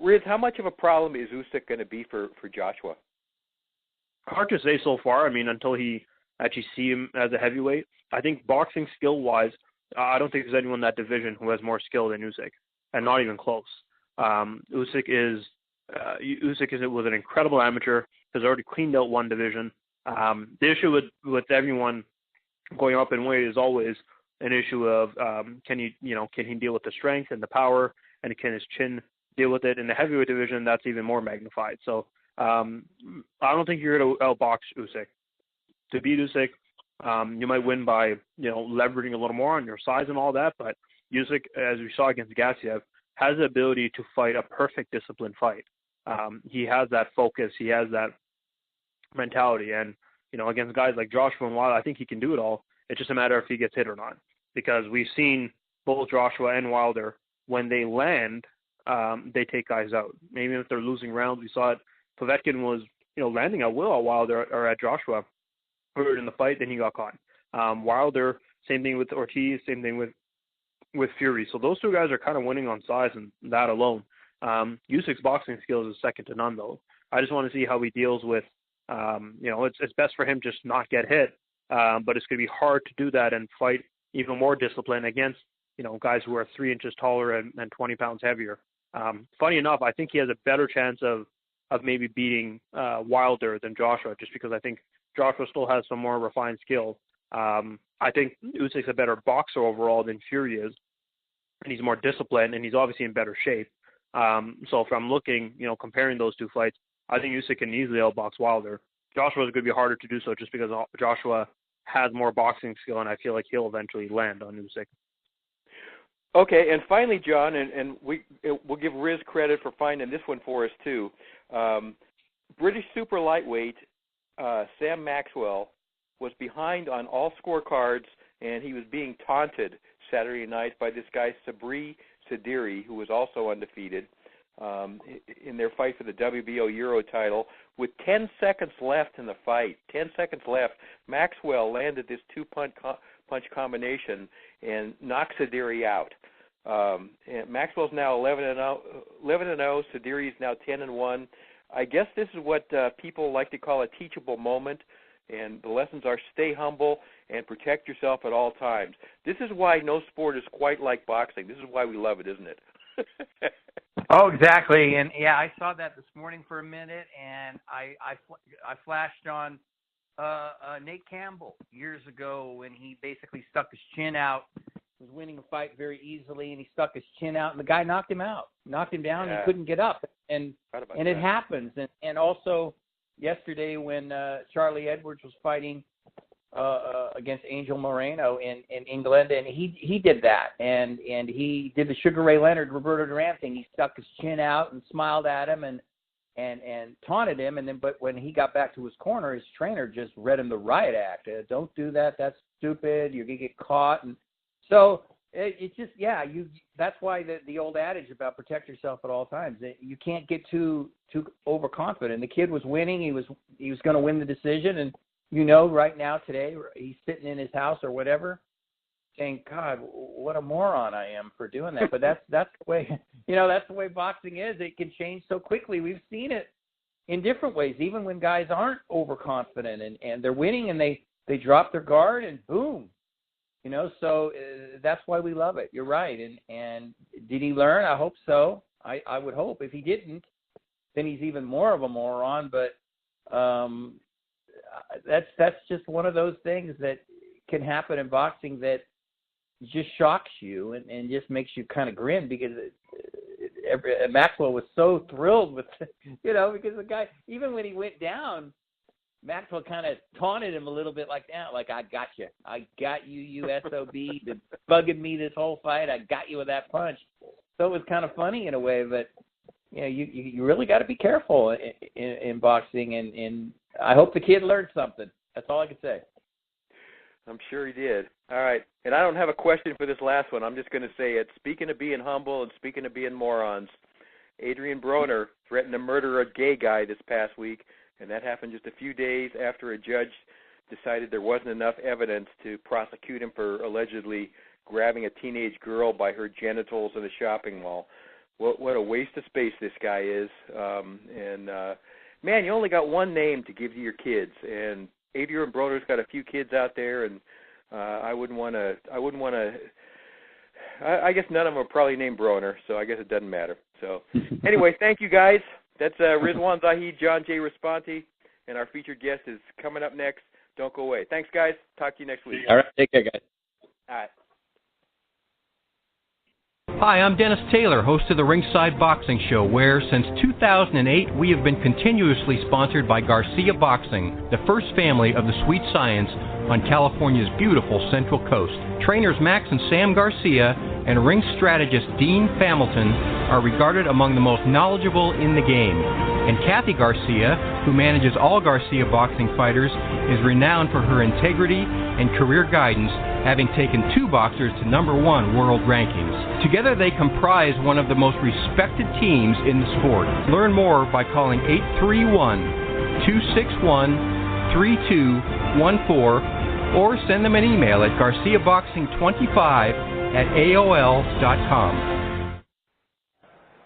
Speaker 3: Riz, how much of a problem is Usyk going to be for Joshua?
Speaker 5: Hard to say so far. I mean, until he actually see him as a heavyweight. I think boxing skill-wise, I don't think there's anyone in that division who has more skill than Usyk, and not even close. Usyk was an incredible amateur. Has already cleaned out one division. The issue with everyone going up in weight is always an issue of can he deal with the strength and the power, and can his chin deal with it? In the heavyweight division, that's even more magnified. So I don't think you're going to outbox Usyk. To beat Usyk, you might win by leveraging a little more on your size and all that. But Usyk, as we saw against Gassiev, has the ability to fight a perfect disciplined fight. He has that focus. He has that mentality. And, against guys like Joshua and Wilder, I think he can do it all. It's just a matter if he gets hit or not. Because we've seen both Joshua and Wilder, when they land, they take guys out. Maybe if they're losing rounds, we saw it. Povetkin was, landing at will at Wilder or at Joshua. In the fight, then he got caught. Wilder, same thing with Ortiz, same thing with Fury. So those two guys are kind of winning on size and that alone. Usyk's boxing skills is second to none, though. I just want to see how he deals with, it's best for him just not get hit, but it's going to be hard to do that and fight even more discipline against, guys who are 3 inches taller and 20 pounds heavier. Funny enough, I think he has a better chance of maybe beating Wilder than Joshua, just because I think Joshua still has some more refined skills. I think Usyk's a better boxer overall than Fury is, and he's more disciplined, and he's obviously in better shape. So if I'm looking, comparing those two fights, I think Usyk can easily outbox Wilder. Joshua's going to be harder to do so just because Joshua has more boxing skill, and I feel like he'll eventually land on Usyk.
Speaker 3: Okay, and finally, John, and we'll give Riz credit for finding this one for us too. British super lightweight Sam Maxwell was behind on all scorecards, and he was being taunted Saturday night by this guy Sabri Sadiri, who was also undefeated in their fight for the WBO Euro title. With 10 seconds left in the fight, 10 seconds left, Maxwell landed this two-punch combination and knocked Sadiri out. And Maxwell's now 11-0. Sadiri is now 10-1. I guess this is what people like to call a teachable moment, and the lessons are stay humble and protect yourself at all times. This is why no sport is quite like boxing. This is why we love it, isn't it?
Speaker 4: Oh, exactly. And yeah, I saw that this morning for a minute, and I flashed on Nate Campbell years ago when he basically stuck his chin out, was winning a fight very easily, and he stuck his chin out, and the guy knocked him out, knocked him down, and he couldn't get up. And it happens. And also yesterday when Charlie Edwards was fighting against Angel Moreno in England, and he did that, and he did the Sugar Ray Leonard, Roberto Duran thing. He stuck his chin out and smiled at him and taunted him, but when he got back to his corner, his trainer just read him the riot act. Don't do that. That's stupid. You're gonna get caught. And so it's just that's why the old adage about protect yourself at all times. You can't get too overconfident. The kid was winning. He was going to win the decision, and right now today he's sitting in his house or whatever, saying, "God, what a moron I am for doing that." But that's the way that's the way boxing is. It can change so quickly. We've seen it in different ways, even when guys aren't overconfident and they're winning and they drop their guard and boom. So that's why we love it. You're right. And did he learn? I hope so. I would hope. If he didn't, then he's even more of a moron. But that's just one of those things that can happen in boxing that just shocks you and just makes you kind of grin, because Maxwell was so thrilled with, because the guy, even when he went down, Maxwell kind of taunted him a little bit like that, like, I got you, you SOB, been bugging me this whole fight, I got you with that punch. So it was kind of funny in a way, but you really got to be careful in boxing, and I hope the kid learned something. That's all I can say.
Speaker 3: I'm sure he did. All right, and I don't have a question for this last one. I'm just going to say it. Speaking of being humble and speaking of being morons, Adrian Broner threatened to murder a gay guy this past week, and that happened just a few days after a judge decided there wasn't enough evidence to prosecute him for allegedly grabbing a teenage girl by her genitals in a shopping mall. What a waste of space this guy is. Man, you only got one name to give to your kids, and Adrian Broner's got a few kids out there, and I guess none of them are probably named Broner, so I guess it doesn't matter. So anyway, thank you guys. That's Rizwan Zahid, John J. Responti, and our featured guest is coming up next. Don't go away. Thanks, guys. Talk to you next week.
Speaker 4: All right. Take care, guys.
Speaker 3: All right.
Speaker 2: Hi, I'm Dennis Taylor, host of the Ringside Boxing Show, where since 2008 we have been continuously sponsored by Garcia Boxing, the first family of the Sweet Science on California's beautiful Central Coast. Trainers Max and Sam Garcia and ring strategist Dean Familton are regarded among the most knowledgeable in the game. And Kathy Garcia, who manages all Garcia boxing fighters, is renowned for her integrity and career guidance, having taken 2 boxers to #1 world rankings. Together they comprise one of the most respected teams in the sport. Learn more by calling 831-261-3214 or send them an email at garciaboxing25@aol.com.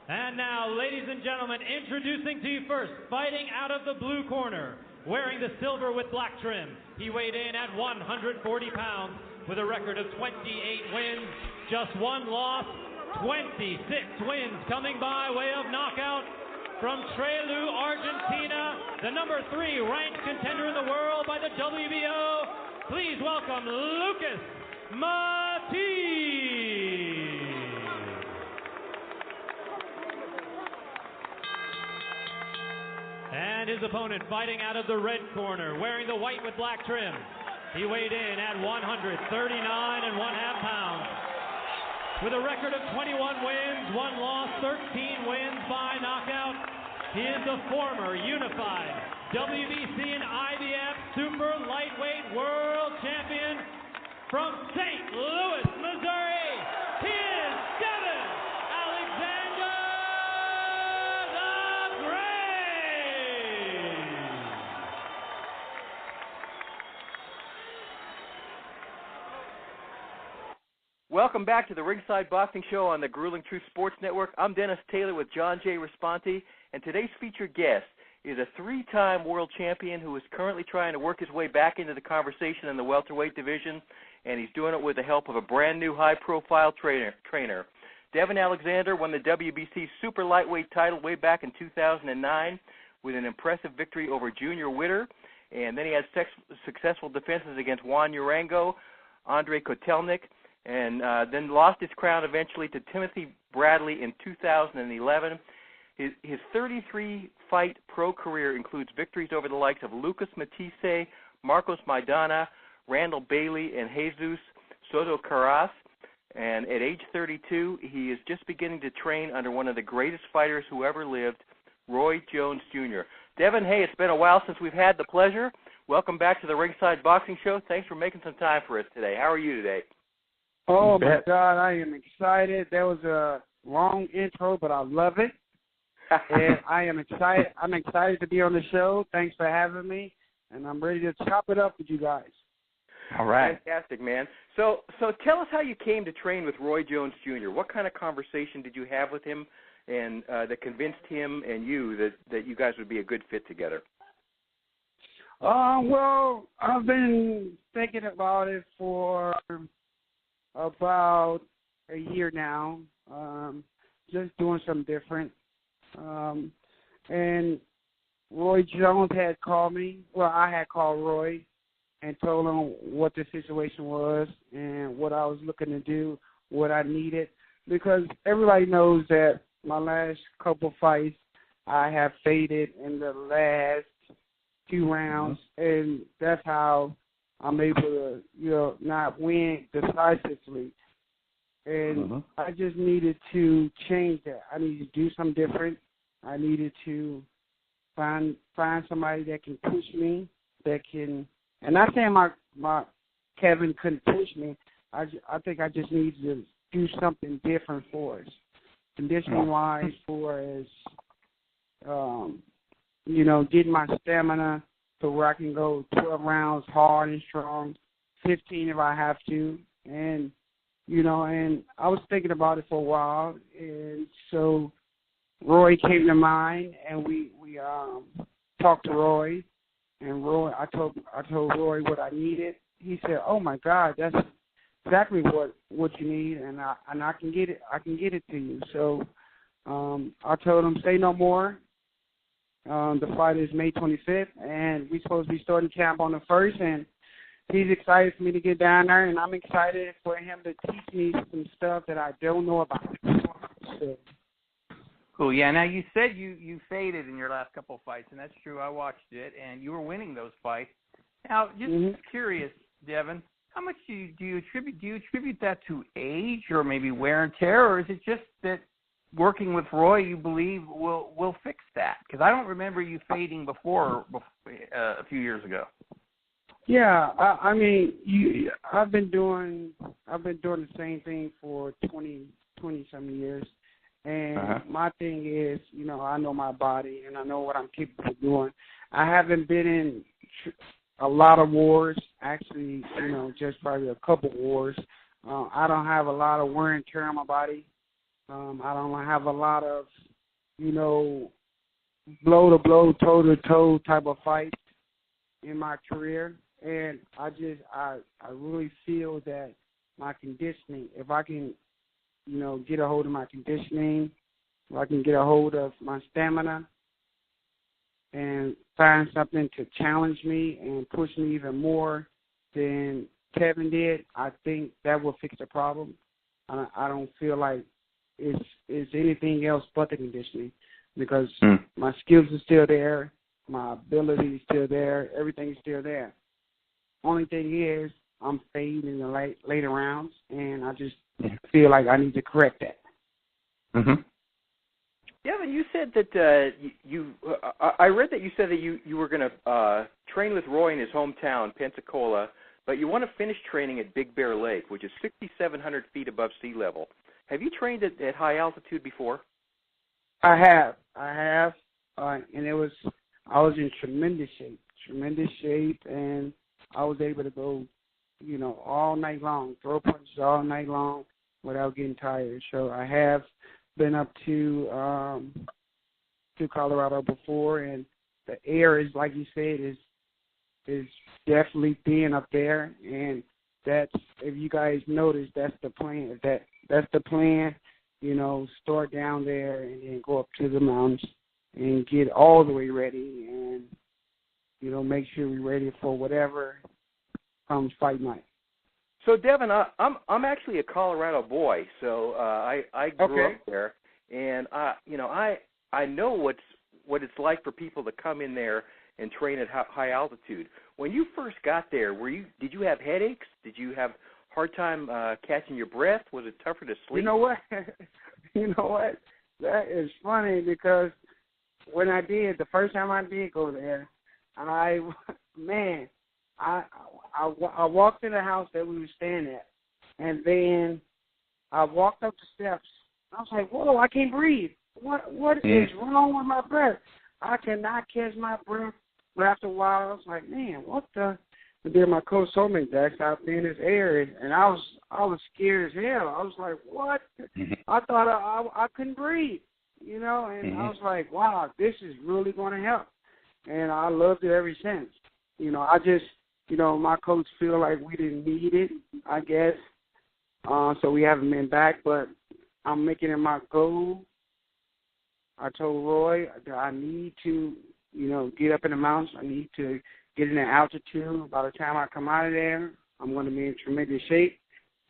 Speaker 6: And now, ladies and gentlemen, introducing to you first, fighting out of the blue corner, wearing the silver with black trim. He weighed in at 140 pounds with a record of 28 wins, just 1 loss, 26 wins coming by way of knockout from Trelew, Argentina, the #3 ranked contender in the world by the WBO. Please welcome Lucas Matthysse. And his opponent fighting out of the red corner, wearing the white with black trim. He weighed in at 139.5 pounds. With a record of 21 wins, 1 loss, 13 wins by knockout. He is the former unified WBC and IBF Super Lightweight World Champion from St. Louis, Missouri, he is Devon Alexander the Great.
Speaker 3: Welcome back to the Ringside Boxing Show on the Grueling Truth Sports Network. I'm Dennis Taylor with John J. Responti, and today's featured guest is a three-time world champion who is currently trying to work his way back into the conversation in the welterweight division, and he's doing it with the help of a brand-new high-profile trainer. Devon Alexander won the WBC Super Lightweight title way back in 2009 with an impressive victory over Junior Witter, and then he had successful defenses against Juan Urango, Andre Kotelnik, and then lost his crown eventually to Timothy Bradley in 2011. His 33-fight pro career includes victories over the likes of Lucas Matthysse, Marcos Maidana, Randall Bailey, and Jesus Soto Caras. And at age 32, he is just beginning to train under one of the greatest fighters who ever lived, Roy Jones Jr. Devon, hey, it's been a while since we've had the pleasure. Welcome back to the Ringside Boxing Show. Thanks for making some time for us today. How are you today?
Speaker 7: Oh, my God, I am excited. That was a long intro, but I love it. And I am excited. I'm excited to be on the show. Thanks for having me, and I'm ready to chop it up with you guys.
Speaker 3: All right. Fantastic, man. So tell us how you came to train with Roy Jones Jr. What kind of conversation did you have with him and that convinced him and you that you guys would be a good fit together?
Speaker 7: Well, I've been thinking about it for about a year now, just doing something different. And Roy Jones had called me. Well, I had called Roy and told him what the situation was and what I was looking to do, what I needed. Because everybody knows that my last couple fights, I have faded in the last few rounds, and that's how I'm able to, not win decisively. And I just needed to change that. I needed to do something different. I needed to find somebody that can push me, that can. And not saying my Kevin couldn't push me. I think I just needed to do something different for us, conditioning-wise, for us, getting my stamina to where I can go 12 rounds hard and strong, 15 if I have to, and I was thinking about it for a while, and so Roy came to mind, and we talked to Roy, and I told Roy what I needed. He said, "Oh my God, that's exactly what you need, and I can get it. I can get it to you." So I told him, "Say no more." The fight is May 25th, and we're supposed to be starting camp on the 1st, and he's excited for me to get down there, and I'm excited for him to teach me some stuff that I don't know about. So.
Speaker 4: Cool. Yeah. Now you said you faded in your last couple of fights, and that's true. I watched it, and you were winning those fights. Now, just curious, Devon, how much do you attribute that to age or maybe wear and tear, or is it just that working with Roy you believe will fix that? Because I don't remember you fading before a few years ago.
Speaker 7: Yeah, I mean, I've been doing the same thing for 20 some years, and my thing is, I know my body and I know what I'm capable of doing. I haven't been in a lot of wars, actually, just probably a couple wars. I don't have a lot of wear and tear on my body. I don't have a lot of, blow-to-blow, toe-to-toe type of fights in my career. And I really feel that my conditioning, if I can, get a hold of my conditioning, if I can get a hold of my stamina and find something to challenge me and push me even more than Kevin did, I think that will fix the problem. I don't feel like it's anything else but the conditioning, because my skills are still there, my ability is still there, everything is still there. Only thing is, I'm fading in the later rounds, and I just feel like I need to correct that.
Speaker 3: Devon, you said that I read that you said that you were going to train with Roy in his hometown, Pensacola, but you want to finish training at Big Bear Lake, which is 6,700 feet above sea level. Have you trained at high altitude before?
Speaker 7: I have, and I was in tremendous shape, and I was able to go, all night long, throw punches all night long without getting tired. So I have been up to Colorado before, and the air is, like you said, is definitely thin up there, and that's, if you guys notice, that's the plan. That's the plan. Start down there and then go up to the mountains and get all the way ready, and make sure we're ready for whatever comes fight night.
Speaker 3: So Devon, I'm actually a Colorado boy, so I grew up there, and I know what it's like for people to come in there and train at high altitude. When you first got there, did you have headaches? Did you have hard time catching your breath? Was it tougher to sleep?
Speaker 7: You know what? That is funny, because when I did, the first time I did go there, I walked in the house that we were staying at, and then I walked up the steps. I was like, whoa, I can't breathe. What is wrong with my breath? I cannot catch my breath. But after a while, I was like, man, what the? And then my coach told me that's out there in this area, and I was scared as hell. I was like, what? I thought I couldn't breathe, and I was like, wow, this is really going to help. And I loved it ever since. I just, my coach feel like we didn't need it, I guess. So we haven't been back, but I'm making it my goal. I told Roy that I need to, get up in the mountains. I need to get in the altitude. By the time I come out of there, I'm going to be in tremendous shape.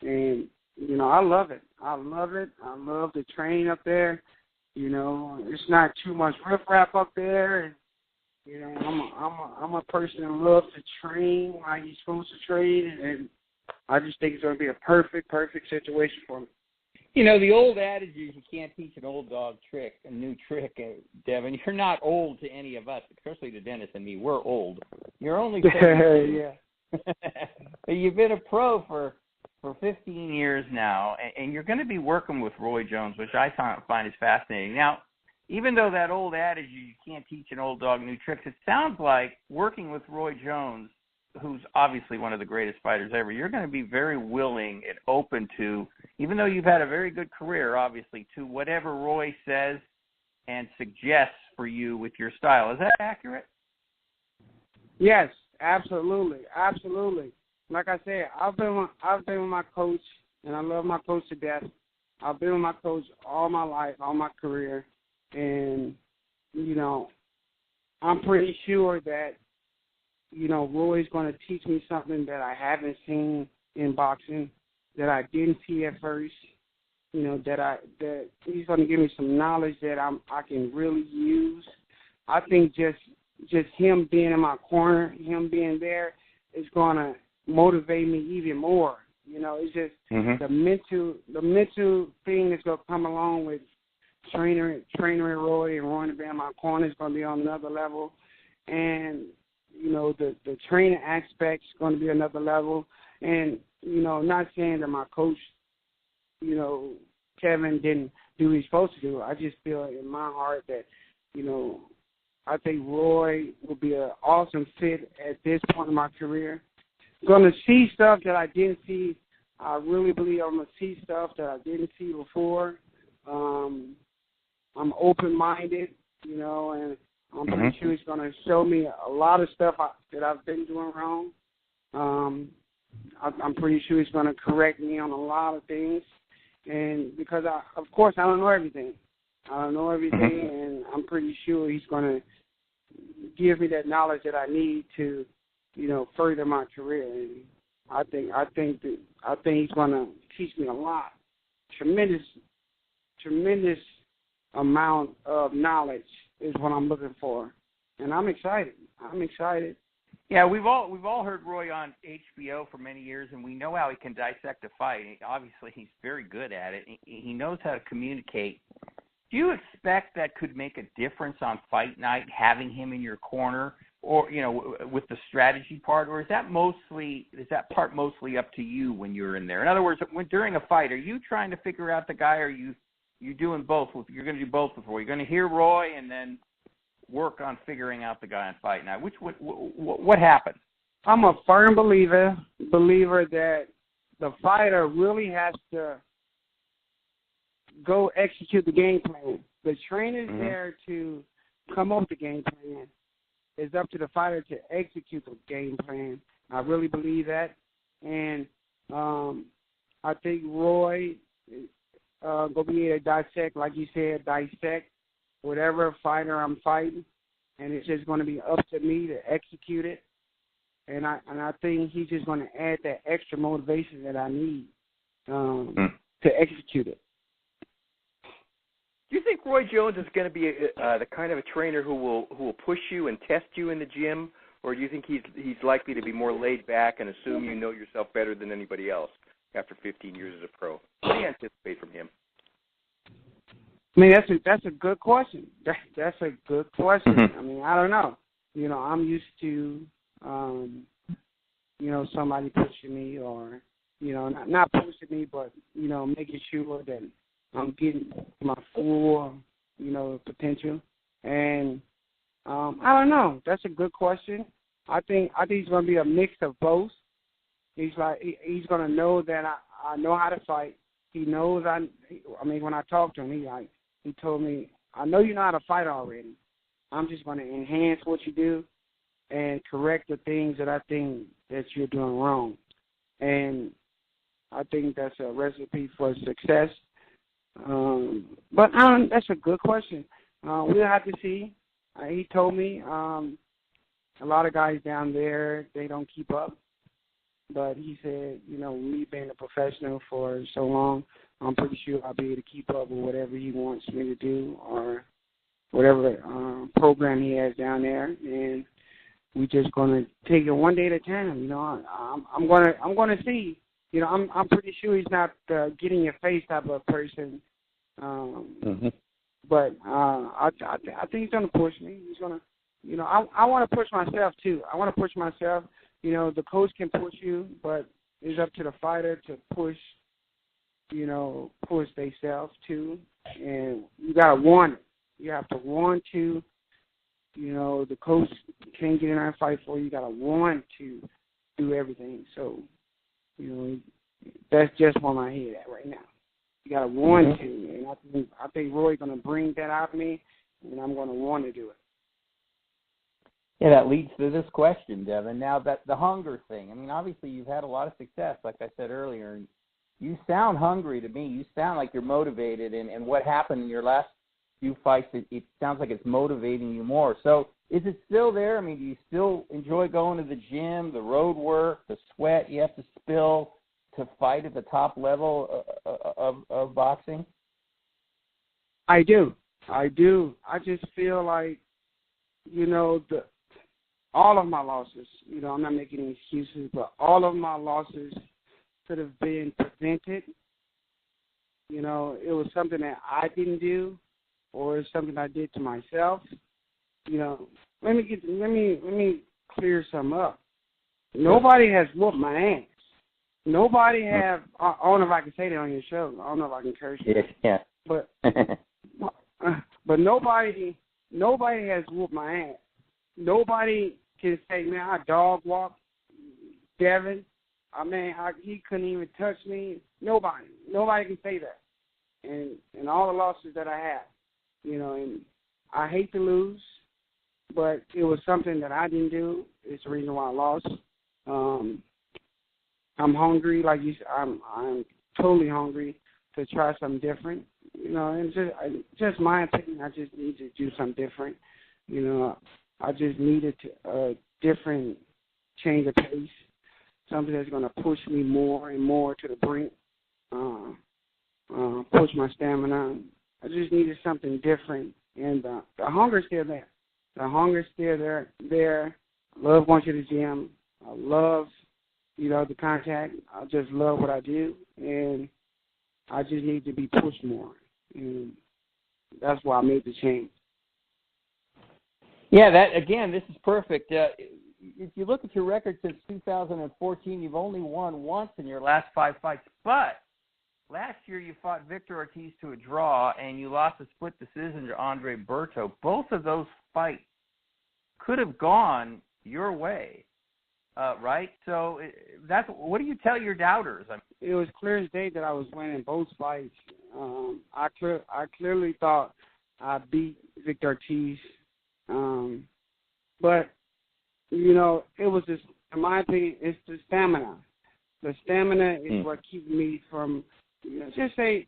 Speaker 7: And, I love it. I love the train up there. It's not too much riffraff up there. And, I'm a person that loves to train like you're supposed to train. And I just think it's going to be a perfect situation for me.
Speaker 4: The old adage is you can't teach an old dog a new trick, Devon. You're not old to any of us, especially to Dennis and me. We're old. You're only 32.
Speaker 7: Yeah.
Speaker 4: You've been a pro for 15 years now, and you're going to be working with Roy Jones, which I find is fascinating. Now, even though that old adage you can't teach an old dog new tricks, it sounds like working with Roy Jones, who's obviously one of the greatest fighters ever, you're going to be very willing and open to, even though you've had a very good career, obviously, to whatever Roy says and suggests for you with your style. Is that accurate?
Speaker 7: Yes, absolutely. Like I said, I've been with my coach, and I love my coach to death. I've been with my coach all my life, all my career, and, I'm pretty sure that Roy's going to teach me something that I haven't seen in boxing, that I didn't see at first. That he's going to give me some knowledge that I can really use. I think just him being in my corner, him being there, is going to motivate me even more. It's just the mental thing that's going to come along with training Roy and Roy to be in my corner is going to be on another level, and the training aspect is going to be another level. And, not saying that my coach, Kevin, didn't do what he's supposed to do. I just feel in my heart that, I think Roy will be an awesome fit at this point in my career. Going to see stuff that I didn't see. I really believe I'm going to see stuff that I didn't see before. I'm open-minded, and I'm pretty sure he's going to show me a lot of stuff that I've been doing wrong. I'm pretty sure he's going to correct me on a lot of things. And because, of course, I don't know everything. And I'm pretty sure he's going to give me that knowledge that I need to, further my career. And I think he's going to teach me a lot, tremendous amount of knowledge is what I'm looking for, and I'm excited.
Speaker 4: Yeah, we've all heard Roy on HBO for many years, and we know how he can dissect a fight. Obviously, he's very good at it. He knows how to communicate Do you expect that could make a difference on fight night, having him in your corner, or with the strategy part, or is that part mostly up to you when you're in there? In other words, during a fight, are you trying to figure out the guy, or are you doing both? You're going to do both before you're going to hear Roy and then work on figuring out the guy on fight night. What happens?
Speaker 7: I'm a firm believer that the fighter really has to go execute the game plan. The trainer's there to come up with the game plan. It's up to the fighter to execute the game plan. I really believe that. And I think Roy going to be able to dissect, like you said, whatever fighter I'm fighting. And it's just going to be up to me to execute it. And I think he's just going to add that extra motivation that I need to execute it.
Speaker 3: Do you think Roy Jones is going to be the kind of a trainer who will push you and test you in the gym, or do you think he's likely to be more laid back and assume you know yourself better than anybody else after 15 years as a pro? What do you anticipate from him?
Speaker 7: I mean, that's a good question. That's a good question. I mean, I don't know. I'm used to somebody pushing me, or not pushing me, but making sure that I'm getting my full, potential. And I don't know. That's a good question. I think it's going to be a mix of both. He's going to know that I know how to fight. He knows when I talked to him, he told me, I know you know how to fight already. I'm just going to enhance what you do and correct the things that I think that you're doing wrong. And I think that's a recipe for success. But that's a good question. We'll have to see. He told me a lot of guys down there, they don't keep up. But he said, me being a professional for so long, I'm pretty sure I'll be able to keep up with whatever he wants me to do or whatever program he has down there. And we're just going to take it one day at a time. I'm going to see. I'm pretty sure he's not get in your face type of person. But I think he's going to push me. He's going to, I want to push myself too. I want to push myself. The coach can push you, but it's up to the fighter to push themselves too. And you got to want it. You have to want to. The coach can't get in there and fight for you. You got to want to do everything. So, that's just where my head at right now. You got to want to. And I think Roy's going to bring that out of me, and I'm going to want to do it.
Speaker 4: Yeah, that leads to this question, Devon. Now, that the hunger thing. I mean, obviously you've had a lot of success, like I said earlier. And you sound hungry to me. You sound like you're motivated. And what happened in your last few fights, it sounds like it's motivating you more. So is it still there? I mean, do you still enjoy going to the gym, the road work, the sweat you have to spill to fight at the top level of boxing?
Speaker 7: I do. I just feel like, all of my losses, I'm not making any excuses, but all of my losses could have been prevented. It was something that I didn't do, or it's something I did to myself. Let me clear some up. Nobody has whooped my ass. Nobody have. I don't know if I can say that on your show. I don't know if I can curse.
Speaker 4: Yeah.
Speaker 7: But nobody has whooped my ass. Nobody can say, man, I dog walked Devon. He couldn't even touch me. Nobody can say that. And all the losses that I have, and I hate to lose, but it was something that I didn't do. It's the reason why I lost. I'm hungry, like you said. I'm totally hungry to try something different. And just my opinion, I just need to do something different. I just needed a different change of pace, something that's going to push me more and more to the brink, push my stamina. I just needed something different, and the hunger's still there. The hunger's still there. I love going to the gym. I love, the contact. I just love what I do, and I just need to be pushed more. And that's why I made the change.
Speaker 4: Yeah, this is perfect. If you look at your record since 2014, you've only won once in your last 5 fights. But last year you fought Victor Ortiz to a draw, and you lost a split decision to Andre Berto. Both of those fights could have gone your way, right? So that's what do you tell your doubters?
Speaker 7: It was clear as day that I was winning both fights. I clearly thought I beat Victor Ortiz. But, it was just, in my opinion, it's the stamina. The stamina is what keeps me from, just say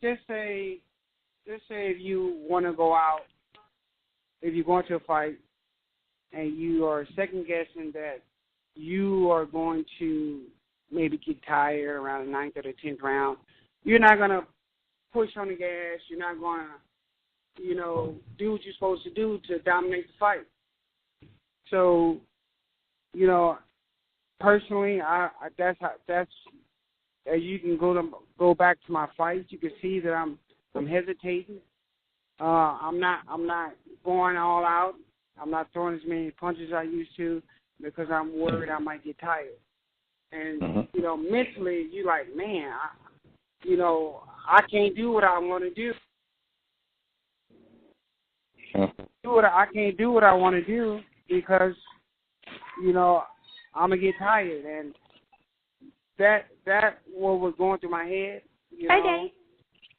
Speaker 7: if you want to go out, if you go into a fight and you are second guessing that you are going to maybe get tired around the 9th or the 10th round, you're not going to push on the gas. You're not going to, do what you're supposed to do to dominate the fight. So, personally, that's as you can go back to my fights, you can see that I'm hesitating. I'm not going all out. I'm not throwing as many punches as I used to because I'm worried I might get tired. And mentally, you're like, man, I can't do what I want to do. I can't do what I want to do because, I'm going to get tired. And that what was going through my head,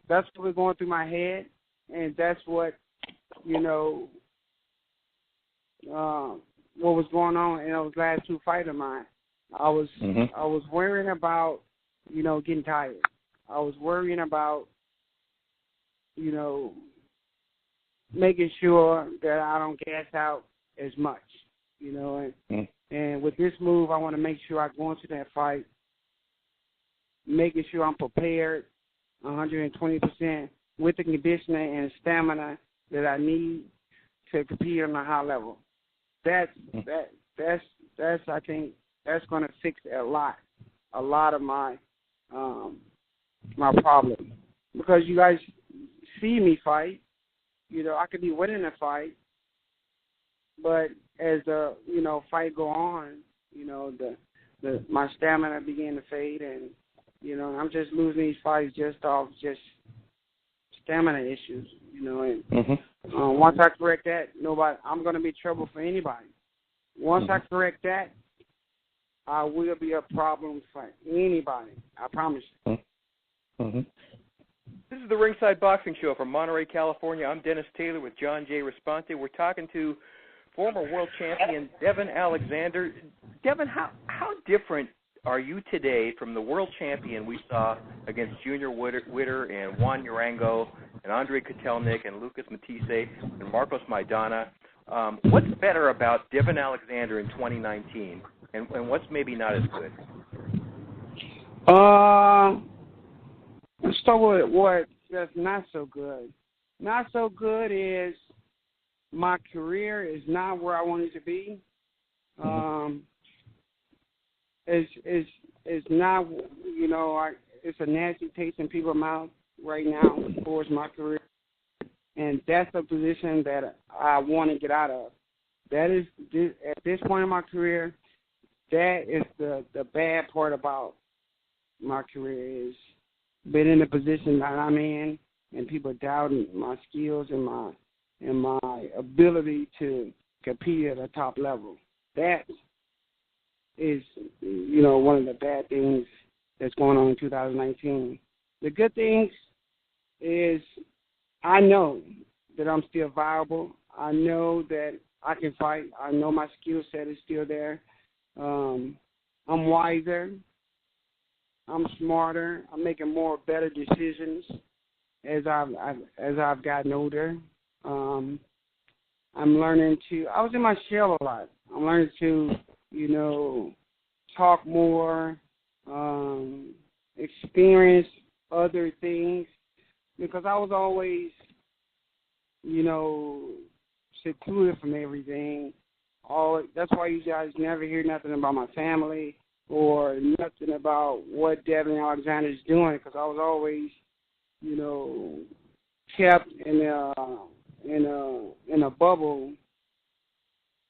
Speaker 7: that's what was going through my head. And that's what, what was going on in those last 2 fights of mine. I was worrying about, getting tired. I was worrying about, making sure that I don't gas out as much, and with this move, I want to make sure I go into that fight, making sure I'm prepared 120% with the conditioning and stamina that I need to compete on a high level. That's I think that's going to fix a lot of my my problem, because you guys see me fight. I could be winning a fight, but as the fight go on, my stamina began to fade, and I'm just losing these fights just off stamina issues. And once I correct that, I'm going to be trouble for anybody. Once I correct that, I will be a problem for anybody. I promise you.
Speaker 3: This is the Ringside Boxing Show from Monterey, California. I'm Dennis Taylor with John J. Responte. We're talking to former world champion Devon Alexander. Devon, how different are you today from the world champion we saw against Junior Witter and Juan Urango and Andre Kotelnik and Lucas Matthysse and Marcos Maidana? What's better about Devon Alexander in 2019, and what's maybe not as good?
Speaker 7: Let's start with what that's not so good. Not so good is my career is not where I want it to be. It's not, it's a nasty taste in people's mouth right now towards my career, and that's a position that I want to get out of. That is, at this point in my career, that is the bad part about my career is been in the position that I'm in, and people doubting my skills and my ability to compete at a top level. That is, one of the bad things that's going on in 2019. The good things is I know that I'm still viable. I know that I can fight. I know my skill set is still there. I'm wiser. I'm smarter. I'm making better decisions as I've gotten older. I'm learning to. I was in my shell a lot. I'm learning to, talk more, experience other things, because I was always, secluded from everything. That's why you guys never hear nothing about my family or nothing about what Devon Alexander is doing, because I was always, kept in in a bubble,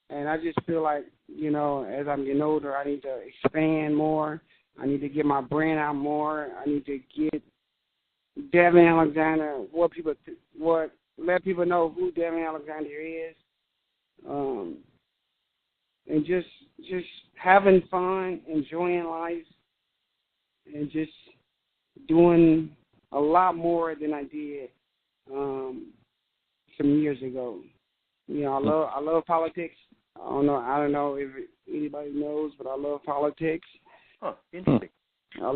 Speaker 7: and I just feel like, you know, as I'm getting older, I need to expand more. I need to get my brand out more. I need to get Devon Alexander, let people know who Devon Alexander is, and just having fun, enjoying life, and just doing a lot more than I did some years ago. You know, I love politics. I don't know if anybody knows, but I love politics.
Speaker 3: Huh, interesting.
Speaker 7: I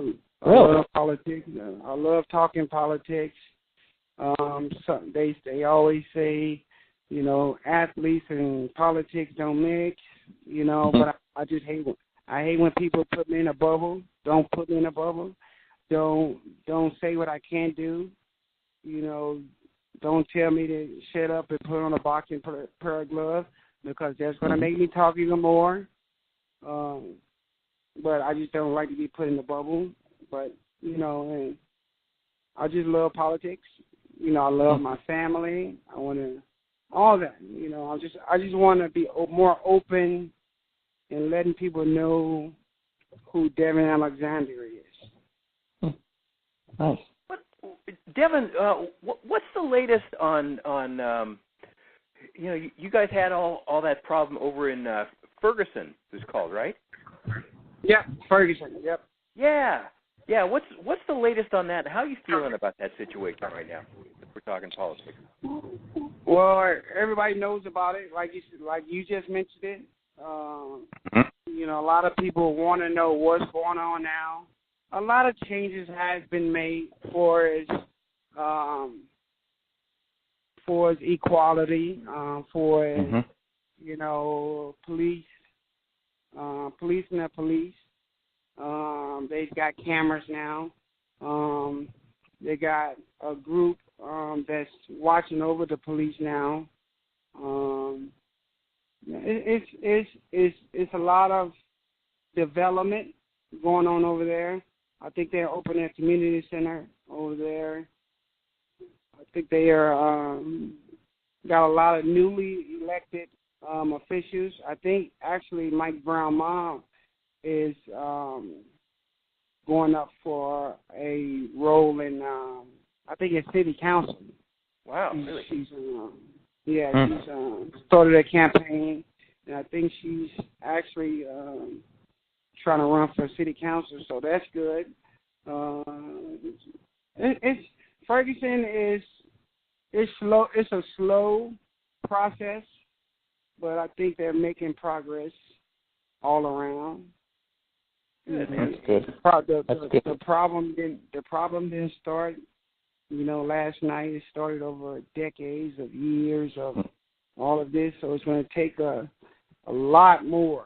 Speaker 7: love politics. I love talking politics. So they always say, you know, athletes and politics don't mix. You know, but I just hate when people put me in a bubble. Don't put me in a bubble. Don't say what I can't do. You know, don't tell me to shut up and put on a boxing pair of gloves, because that's going to make me talk even more. But I just don't like to be put in the bubble. But, you know, and I just love politics. You know, I love my family. I want to, all that. You know, I just want to be more open and letting people know who Devon Alexander is.
Speaker 2: Nice.
Speaker 3: Devon, what's the latest on you know, you guys had all that problem over in Ferguson, it was called, right?
Speaker 7: Yep, Ferguson. Yep.
Speaker 3: Yeah. What's the latest on that? How are you feeling about that situation right now? If we're talking politics.
Speaker 7: Well, everybody knows about it, like you just mentioned it. You know, a lot of people want to know what's going on now. A lot of changes has been made for equality, you know, police and the police. They've got cameras now. They got a group that's watching over the police now. It's a lot of development going on over there. I think they're opening a community center over there. I think they are got a lot of newly elected officials. I think actually Mike Brown's mom is going up for a role in I think it's city council.
Speaker 3: Wow, really?
Speaker 7: She's started a campaign, and I think she's actually trying to run for city council, so that's good. Ferguson is slow. It's a slow process, but I think they're making progress all around.
Speaker 2: That's good.
Speaker 7: The problem didn't start, you know, last night. It started over decades of years of all of this, so it's going to take a lot more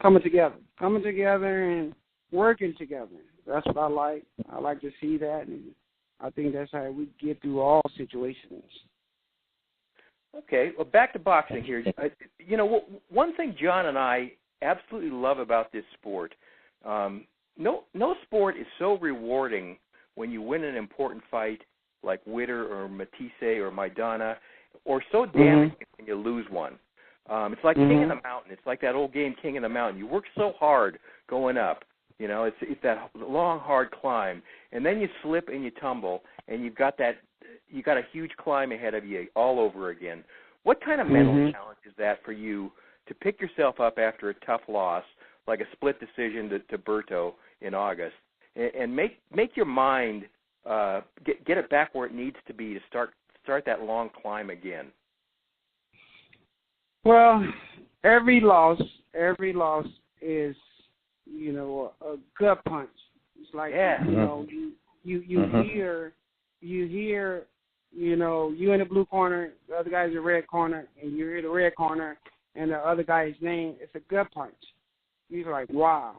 Speaker 7: coming together and working together. That's what I like. I like to see that, and I think that's how we get through all situations.
Speaker 3: Okay, well, back to boxing here. You know, one thing John and I absolutely love about this sport, no sport is so rewarding when you win an important fight like Witter or Matthysse or Maidana, or so damaging when you lose one. It's like King of the Mountain. It's like that old game, King of the Mountain. You work so hard going up. You know, it's that long, hard climb, and then you slip and you tumble, and you got a huge climb ahead of you all over again. What kind of mental challenge is that for you to pick yourself up after a tough loss, like a split decision to Berto in August, and make your mind get it back where it needs to be to start that long climb again?
Speaker 7: Well, every loss is, you know, a gut punch. It's like, you know, you hear, you know, you in the blue corner, the other guy's in the red corner, and you hear the red corner and the other guy's name. It's a gut punch. You're like, wow,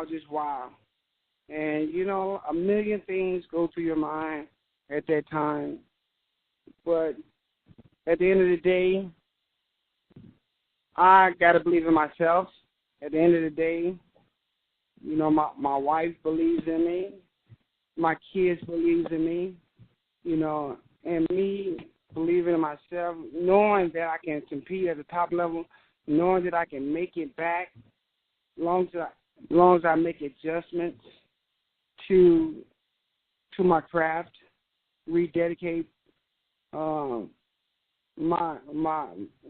Speaker 7: just wow. And, you know, a million things go through your mind at that time. But at the end of the day, I got to believe in myself. At the end of the day, you know, my wife believes in me. My kids believes in me. You know, and me believing in myself, knowing that I can compete at the top level, knowing that I can make it back, as long as I make adjustments to my craft, rededicate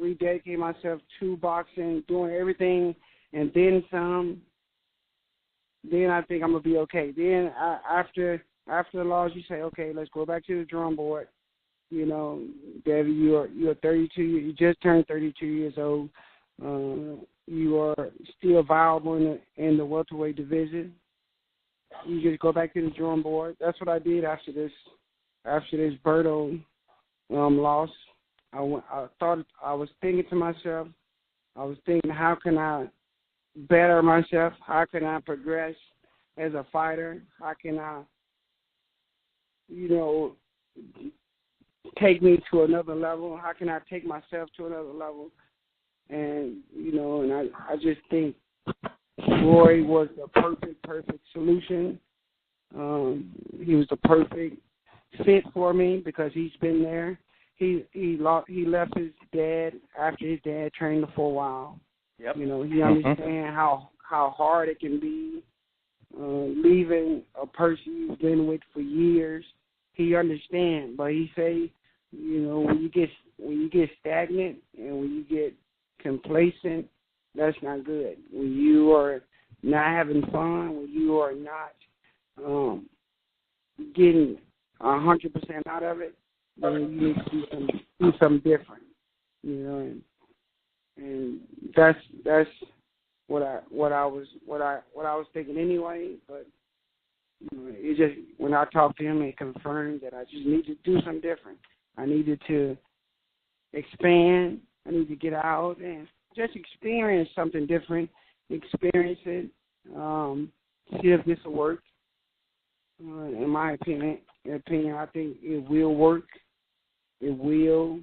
Speaker 7: rededicate myself to boxing, doing everything, and then some. Then I think I'm gonna be okay. Then after the loss, you say, okay, let's go back to the drawing board. You know, Debbie, you're 32. You just turned 32 years old. You are still viable in the welterweight division. You just go back to the drawing board. That's what I did after this Berto loss. I was thinking to myself. I was thinking, how can I better myself? How can I progress as a fighter? How can I, take me to another level? How can I take myself to another level? And, I just think Roy was the perfect solution. He was the perfect fit for me because he's been there. He left his dad after his dad trained him for a while.
Speaker 3: Yep.
Speaker 7: He understands how hard it can be leaving a person you've been with for years. He understands, but he say, when you get stagnant and when you get complacent, that's not good. When you are not having fun, when you are not getting 100% out of it, then you need to do something different. And that's what I was thinking anyway. But it just, when I talked to him, it confirmed that I just need to do something different. I needed to expand. I need to get out and just experience something different. Experience it. See if this will work. In my opinion, I think it will work. It will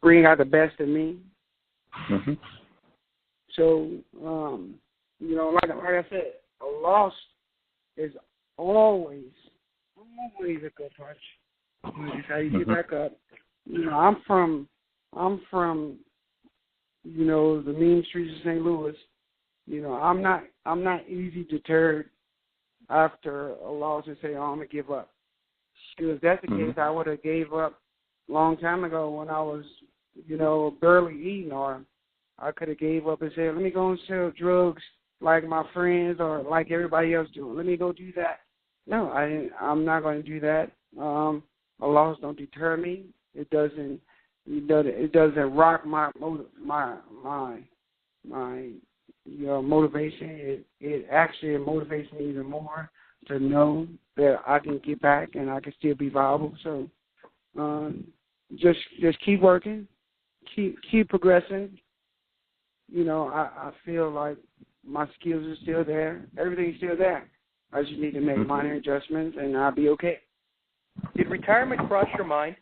Speaker 7: bring out the best in me.
Speaker 4: Mm-hmm.
Speaker 7: So, like I said, a loss is always a good punch. It's how you get back up. I'm from the mean streets of St. Louis. I'm not easy deterred after a loss and say, I'm gonna give up. If that's the case, I would have gave up a long time ago when I was, barely eating, or I could have gave up and said, let me go and sell drugs like my friends or like everybody else doing. Let me go do that. No, I'm not going to do that. A loss don't deter me. It doesn't rock my motivation. It actually motivates me even more to know that I can get back and I can still be viable. So just keep working, keep progressing. I feel like my skills are still there. Everything's still there. I just need to make minor adjustments and I'll be okay.
Speaker 3: Did retirement cross your mind?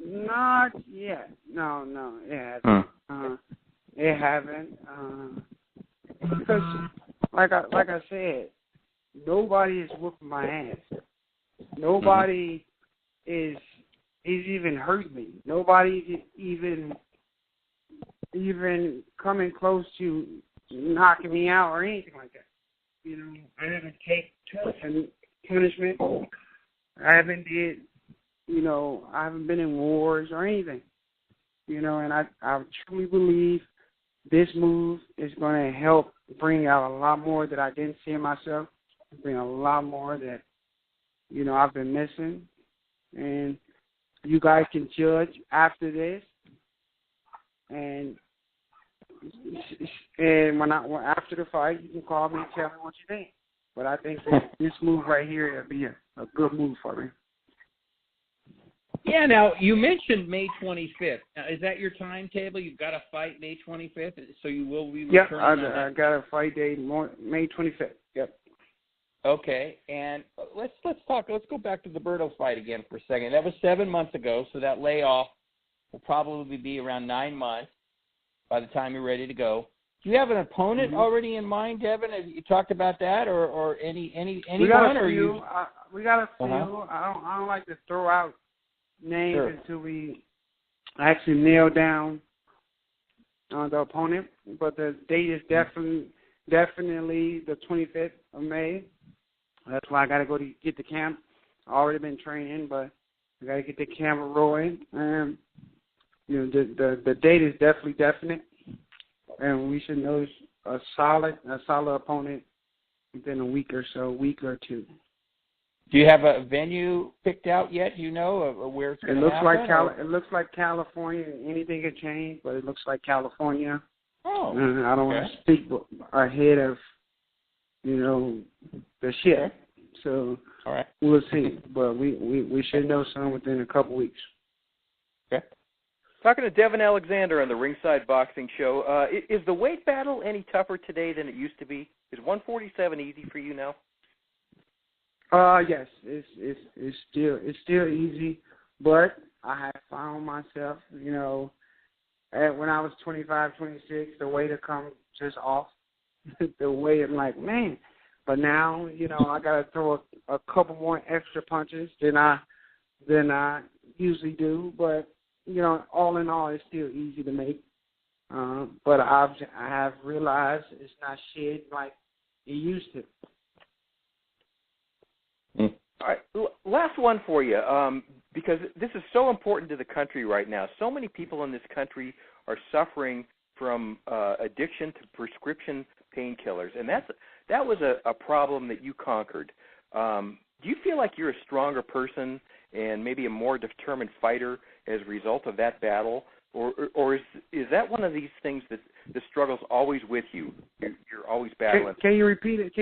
Speaker 7: Not yet. No, it hasn't. It haven't. Because, like I said, nobody is whooping my ass. Nobody is even hurting me. Nobody even coming close to knocking me out or anything like that. I haven't taken punishment. I haven't been in wars or anything. And I truly believe this move is going to help bring out a lot more that I didn't see in myself, bring a lot more that, I've been missing. And you guys can judge after this. And after the fight, you can call me and tell me what you think. But I think that this move right here will be a good move for me.
Speaker 4: Yeah, now, you mentioned May 25th. Now, is that your timetable? You've got a fight May 25th, so you will be returning?
Speaker 7: Yeah, I got a fight date May 25th. Yep.
Speaker 4: Okay, and let's talk. Let's go back to the Berto fight again for a second. That was 7 months ago, so that layoff will probably be around 9 months by the time you're ready to go. you have an opponent already in mind, Devon? Have you talked about that, or anyone?
Speaker 7: We got a
Speaker 4: or
Speaker 7: few.
Speaker 4: you?
Speaker 7: We got a few. I don't like to throw out names until we actually nail down the opponent. But the date is definitely the 25th of May. That's why I got to go to get the camp. I already been training, but I got to get the camp rolling. The date is definitely definite, and we should know a solid opponent within a week or two.
Speaker 4: Do you have a venue picked out yet? Do you know of where it's going to happen?
Speaker 7: It looks like California. Anything can change, but it looks like California.
Speaker 4: Oh,
Speaker 7: I don't want to speak ahead of the ship.
Speaker 4: Okay.
Speaker 7: So
Speaker 4: all right,
Speaker 7: we'll see. But we should know some within a couple weeks.
Speaker 3: Okay. Talking to Devon Alexander on the Ringside Boxing Show. Is the weight battle any tougher today than it used to be? Is 147 easy for you now?
Speaker 7: Yes, it's still easy, but I have found myself, when I was 25, 26, the weight had come just off. The weight, I'm like, man. But now, I got to throw a couple more extra punches than I usually do. But all in all, it's still easy to make. But I have realized it's not shit like it used to.
Speaker 3: All right, last one for you, because this is so important to the country right now. So many people in this country are suffering from addiction to prescription painkillers, and that was a problem that you conquered. Do you feel like you're a stronger person and maybe a more determined fighter as a result of that battle, or is that one of these things that the struggle's always with you? You're always battling.
Speaker 7: Can you repeat it?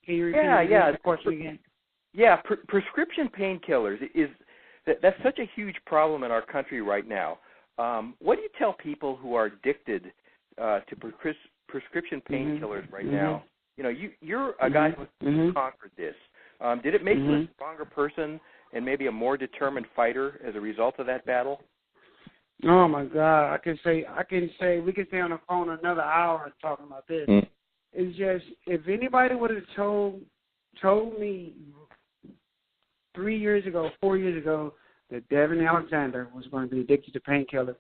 Speaker 7: The question again?
Speaker 3: Yeah, prescription painkillers that's such a huge problem in our country right now. What do you tell people who are addicted to prescription painkillers right now? You're a guy who conquered this. Did it make you a stronger person and maybe a more determined fighter as a result of that battle?
Speaker 7: Oh my God! we can stay on the phone another hour talking about this. It's just, if anybody would have told me 3 years ago, 4 years ago, that Devon Alexander was going to be addicted to painkillers,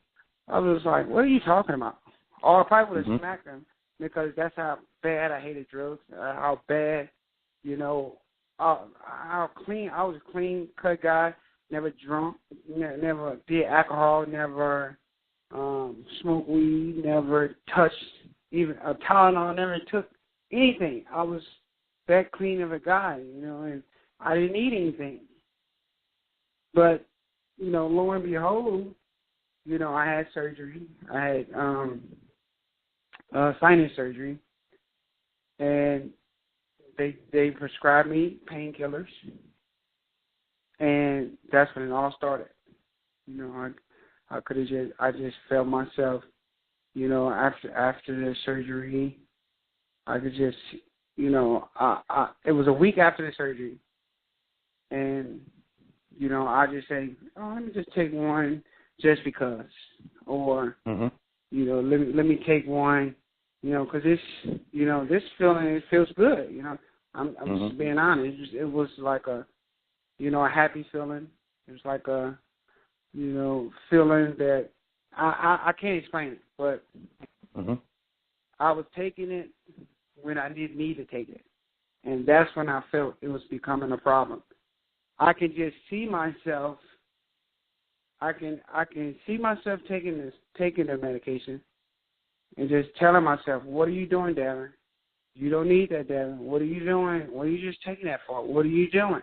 Speaker 7: I was like, what are you talking about? Or I probably would have smacked him, because that's how bad I hated drugs, how bad, how clean. I was a clean-cut guy, never drunk, never did alcohol, never smoked weed, never touched even a Tylenol, never took anything. I was that clean of a guy, and I didn't need anything. But, lo and behold, I had surgery. I had sinus surgery, and they prescribed me painkillers, and that's when it all started. I just felt myself, after the surgery, I could just, it was a week after the surgery, and, I just say, let me just take one just because, or, let me take one, because this, this feeling, it feels good, I'm just being honest. It was like a happy feeling. It was like a, feeling that I can't explain it, but I was taking it when I didn't need to take it. And that's when I felt it was becoming a problem. I can just see myself, I can see myself taking the medication and just telling myself, what are you doing, Devon? You don't need that, Devon. What are you doing? What are you just taking that for? What are you doing?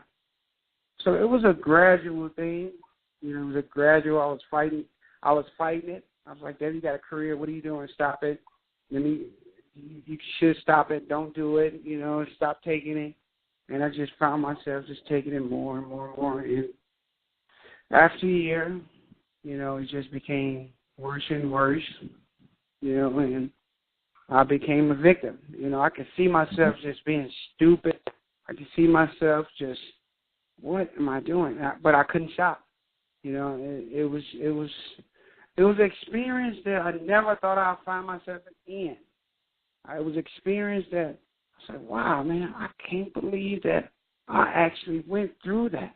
Speaker 7: So it was a gradual thing. It was a gradual. I was fighting it. I was like, Devon, you got a career. What are you doing? Stop it. You should stop it. Don't do it. Stop taking it. And I just found myself just taking it more and more and more. And after a year, it just became worse and worse. And I became a victim. I could see myself just being stupid. I could see myself just, what am I doing? But I couldn't stop. It was an experience that I never thought I'd find myself in. was experience that I said, wow, man, I can't believe that I actually went through that.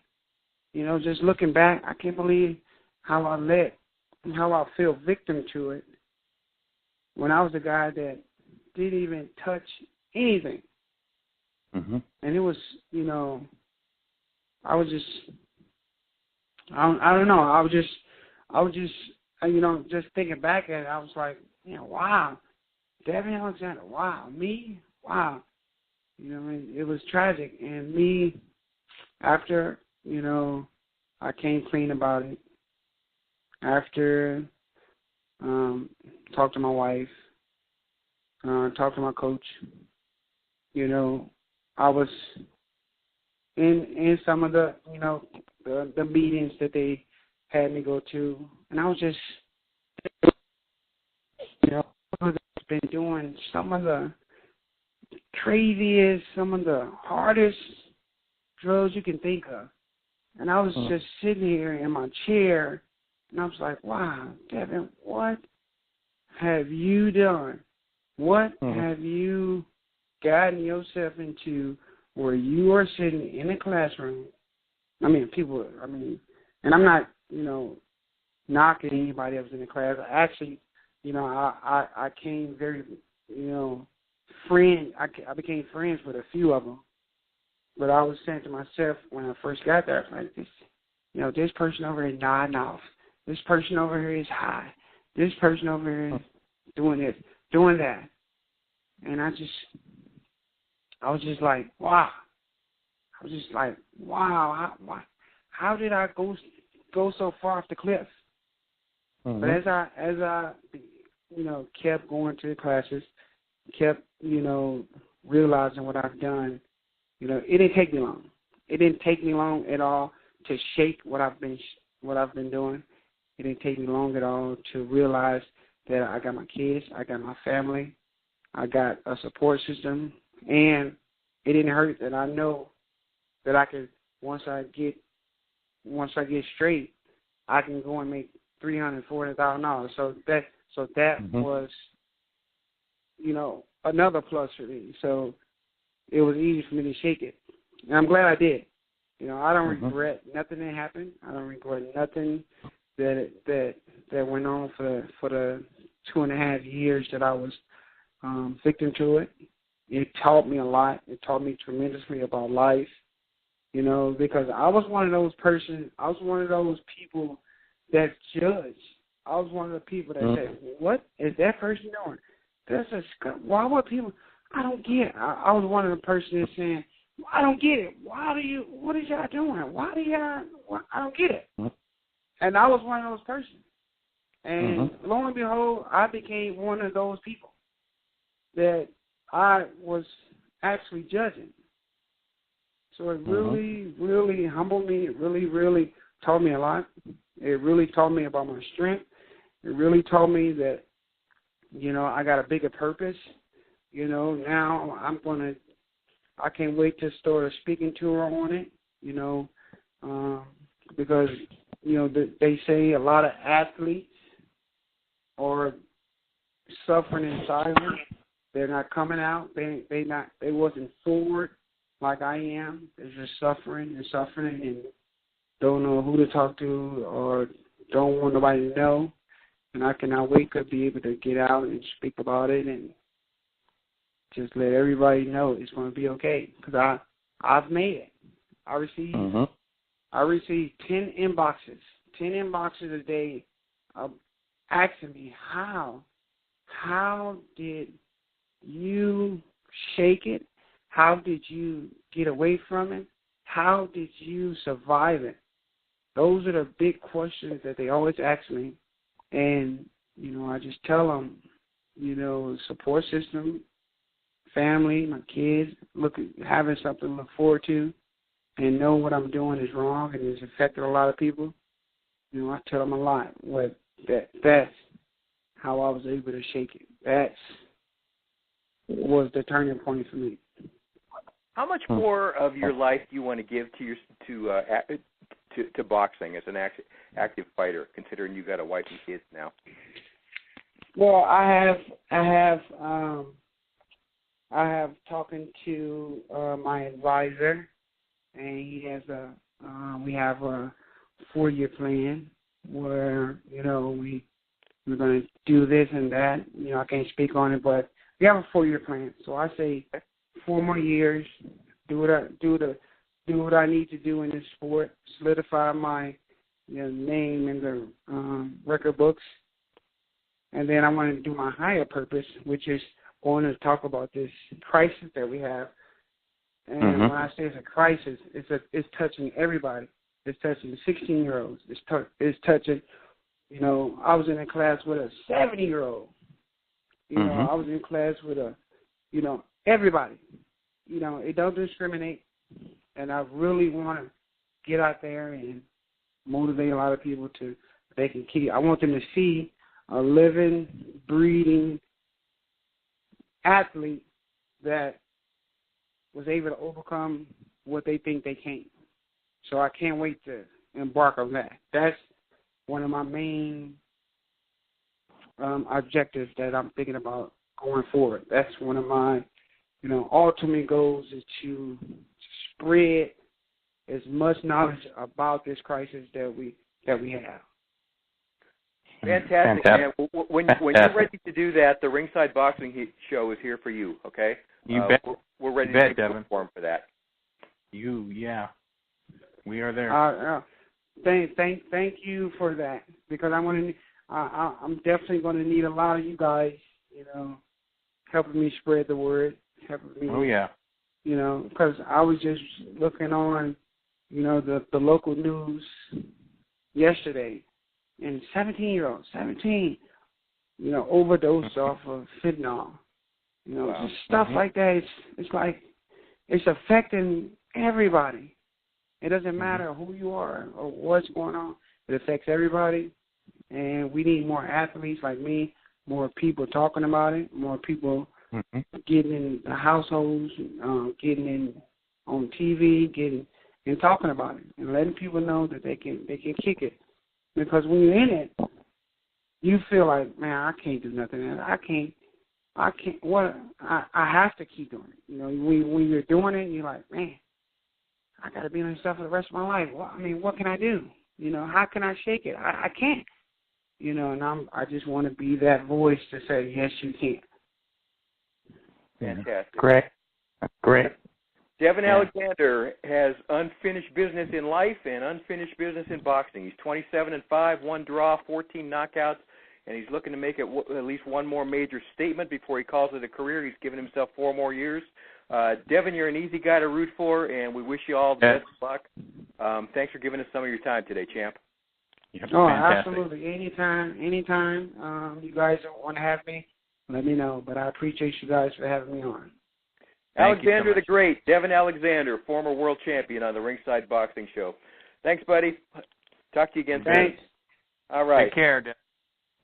Speaker 7: You know, just looking back, I can't believe how I fell victim to it when I was a guy that didn't even touch anything.
Speaker 2: Mm-hmm.
Speaker 7: And it was, you know, I was just, I don't know, I was just, you know, just thinking back at it, I was like, you know, wow, Devon Alexander, wow, me, wow. You know, it was tragic. And me, after, you know, I came clean about it, after talked to my wife, talked to my coach, you know, I was in some of the, you know, the meetings that they had me go to, and I was just, you know, I've been doing some of the craziest, some of the hardest drugs you can think of. And I was just sitting here in my chair, and I was like, wow, Devon, what have you done? What have you gotten yourself into where you are sitting in a classroom? I mean, and I'm not, you know, knocking anybody that was in the class. Actually, you know, I came very, you know, I became friends with a few of them. But I was saying to myself when I first got there, I was like, this person over here nodding off. This person over here is high. This person over here is doing this, doing that. And I was just like, wow. I was just like, wow, how did I go so far off the cliff? But as I, you know, kept going to the classes, kept, you know, realizing what I've done, you know, it didn't take me long. It didn't take me long at all to shake what I've been doing. It didn't take me long at all to realize that I got my kids, I got my family, I got a support system, and it didn't hurt that I know that I could, once I get straight, I can go and make $340,000. So that was, you know, another plus for me. So it was easy for me to shake it, and I'm glad I did. You know, I don't regret nothing that happened. I don't regret nothing that went on for the 2.5 years that I was victim to it. It taught me a lot. It taught me tremendously about life. You know, because I was one of those people that judge. I was one of the people that said, "What is that person doing? Why would people?" I don't get it. I was one of the person that's saying, I don't get it. What is y'all doing? I don't get it. And I was one of those persons. And lo and behold, I became one of those people that I was actually judging. So it really, really humbled me. It really, really taught me a lot. It really taught me about my strength. It really taught me that, you know, I got a bigger purpose. You know, now I can't wait to start a speaking tour on it, you know, because, you know, they say a lot of athletes are suffering in silence. They're not coming out. They wasn't forward like I am. They're just suffering and don't know who to talk to or don't want nobody to know. And I cannot wait to be able to get out and speak about it and just let everybody know it's going to be okay, because I've made it. I received 10 inboxes a day asking me, how did you shake it? How did you get away from it? How did you survive it? Those are the big questions that they always ask me. And, you know, I just tell them, you know, support system, family, my kids, having something to look forward to, and know what I'm doing is wrong and it's affected a lot of people. You know, I tell them a lot. That's how I was able to shake it. That was the turning point for me.
Speaker 3: How much more of your life do you want to give to boxing as an active fighter, considering you've got a wife and kids now?
Speaker 7: Well, I have I have talking to my advisor, and he has we have a 4-year plan where, you know, we're going to do this and that. You know, I can't speak on it, but we have a 4-year plan. So I say 4 more years, do what I need to do in this sport, solidify my name in the record books, and then I want to do my higher purpose, which is going to talk about this crisis that we have. And when I say it's a crisis, it's touching everybody. It's touching 16-year-olds. It's touching, you know, I was in a class with a 70-year-old. You know, I was in class with everybody. You know, it don't discriminate. And I really want to get out there and motivate a lot of people to, they can keep, I want them to see a living, breathing athlete that was able to overcome what they think they can't. So I can't wait to embark on that. That's one of my main objectives that I'm thinking about going forward. That's one of my, you know, ultimate goals is to spread as much knowledge about this crisis that we have.
Speaker 3: Fantastic, man. When you're ready to do that, the Ringside Boxing Show is here for you, okay?
Speaker 8: You bet.
Speaker 3: We're ready
Speaker 8: to
Speaker 3: perform for that.
Speaker 8: We are there.
Speaker 7: Thank you for that, because I'm definitely going to need a lot of you guys, you know, helping me spread the word, helping me.
Speaker 8: Oh yeah.
Speaker 7: You know, because I was just looking on, you know, the local news yesterday, and 17-year-olds, you know, overdosed off of fentanyl. You know, just stuff like that. It's like it's affecting everybody. It doesn't matter who you are or what's going on. It affects everybody, and we need more athletes like me, more people talking about it, more people getting in the households, getting in on TV, getting and talking about it, and letting people know that they can kick it. Because when you're in it, you feel like, man, I can't do nothing else. I can't. What? I have to keep doing it. You know, when you're doing it, you're like, man, I got to be on this stuff for the rest of my life. Well, I mean, what can I do? You know, how can I shake it? I can't. You know, and I just want to be that voice to say, yes, you can.
Speaker 3: Fantastic.
Speaker 8: Great.
Speaker 3: Devon Alexander has unfinished business in life and unfinished business in boxing. He's 27-5, 1 draw, 14 knockouts, and he's looking to make it at least one more major statement before he calls it a career. He's given himself 4 more years. Devon, you're an easy guy to root for, and we wish you all the best of luck. Thanks for giving us some of your time today, champ.
Speaker 7: Fantastic. Absolutely. Anytime. You guys want to have me, let me know. But I appreciate you guys for having me on.
Speaker 3: Alexander the Great, Devon Alexander, former world champion on the Ringside Boxing Show. Thanks, buddy. Talk to you again soon.
Speaker 7: Thanks.
Speaker 3: All right.
Speaker 8: Take care, Devon.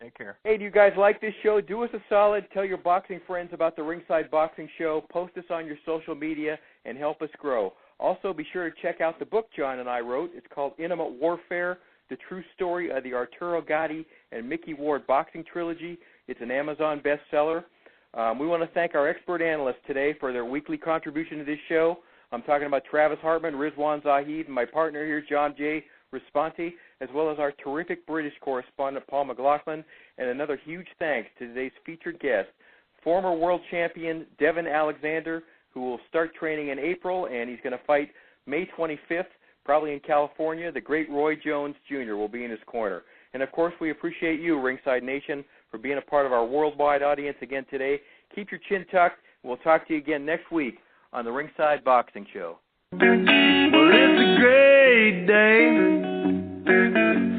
Speaker 8: Take care.
Speaker 3: Hey, do you guys like this show? Do us a solid. Tell your boxing friends about the Ringside Boxing Show. Post us on your social media and help us grow. Also, be sure to check out the book John and I wrote. It's called Intimate Warfare, The True Story of the Arturo Gatti and Mickey Ward Boxing Trilogy. It's an Amazon bestseller. We want to thank our expert analysts today for their weekly contribution to this show. I'm talking about Travis Hartman, Rizwan Zahid, and my partner here, John J. Risponti, as well as our terrific British correspondent, Paul McLaughlin, and another huge thanks to today's featured guest, former world champion Devon Alexander, who will start training in April, and he's going to fight May 25th, probably in California. The great Roy Jones Jr. will be in his corner. And, of course, we appreciate you, Ringside Nation, for being a part of our worldwide audience again today. Keep your chin tucked. We'll talk to you again next week on the Ringside Boxing Show.
Speaker 9: Well, it's a great day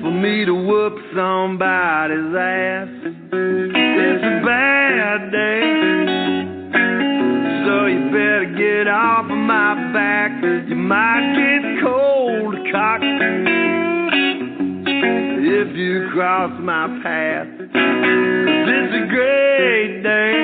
Speaker 9: for me to whoop somebody's ass. It's a bad day, so you better get off of my back. You might get cold cocked if you cross my path. It's a great day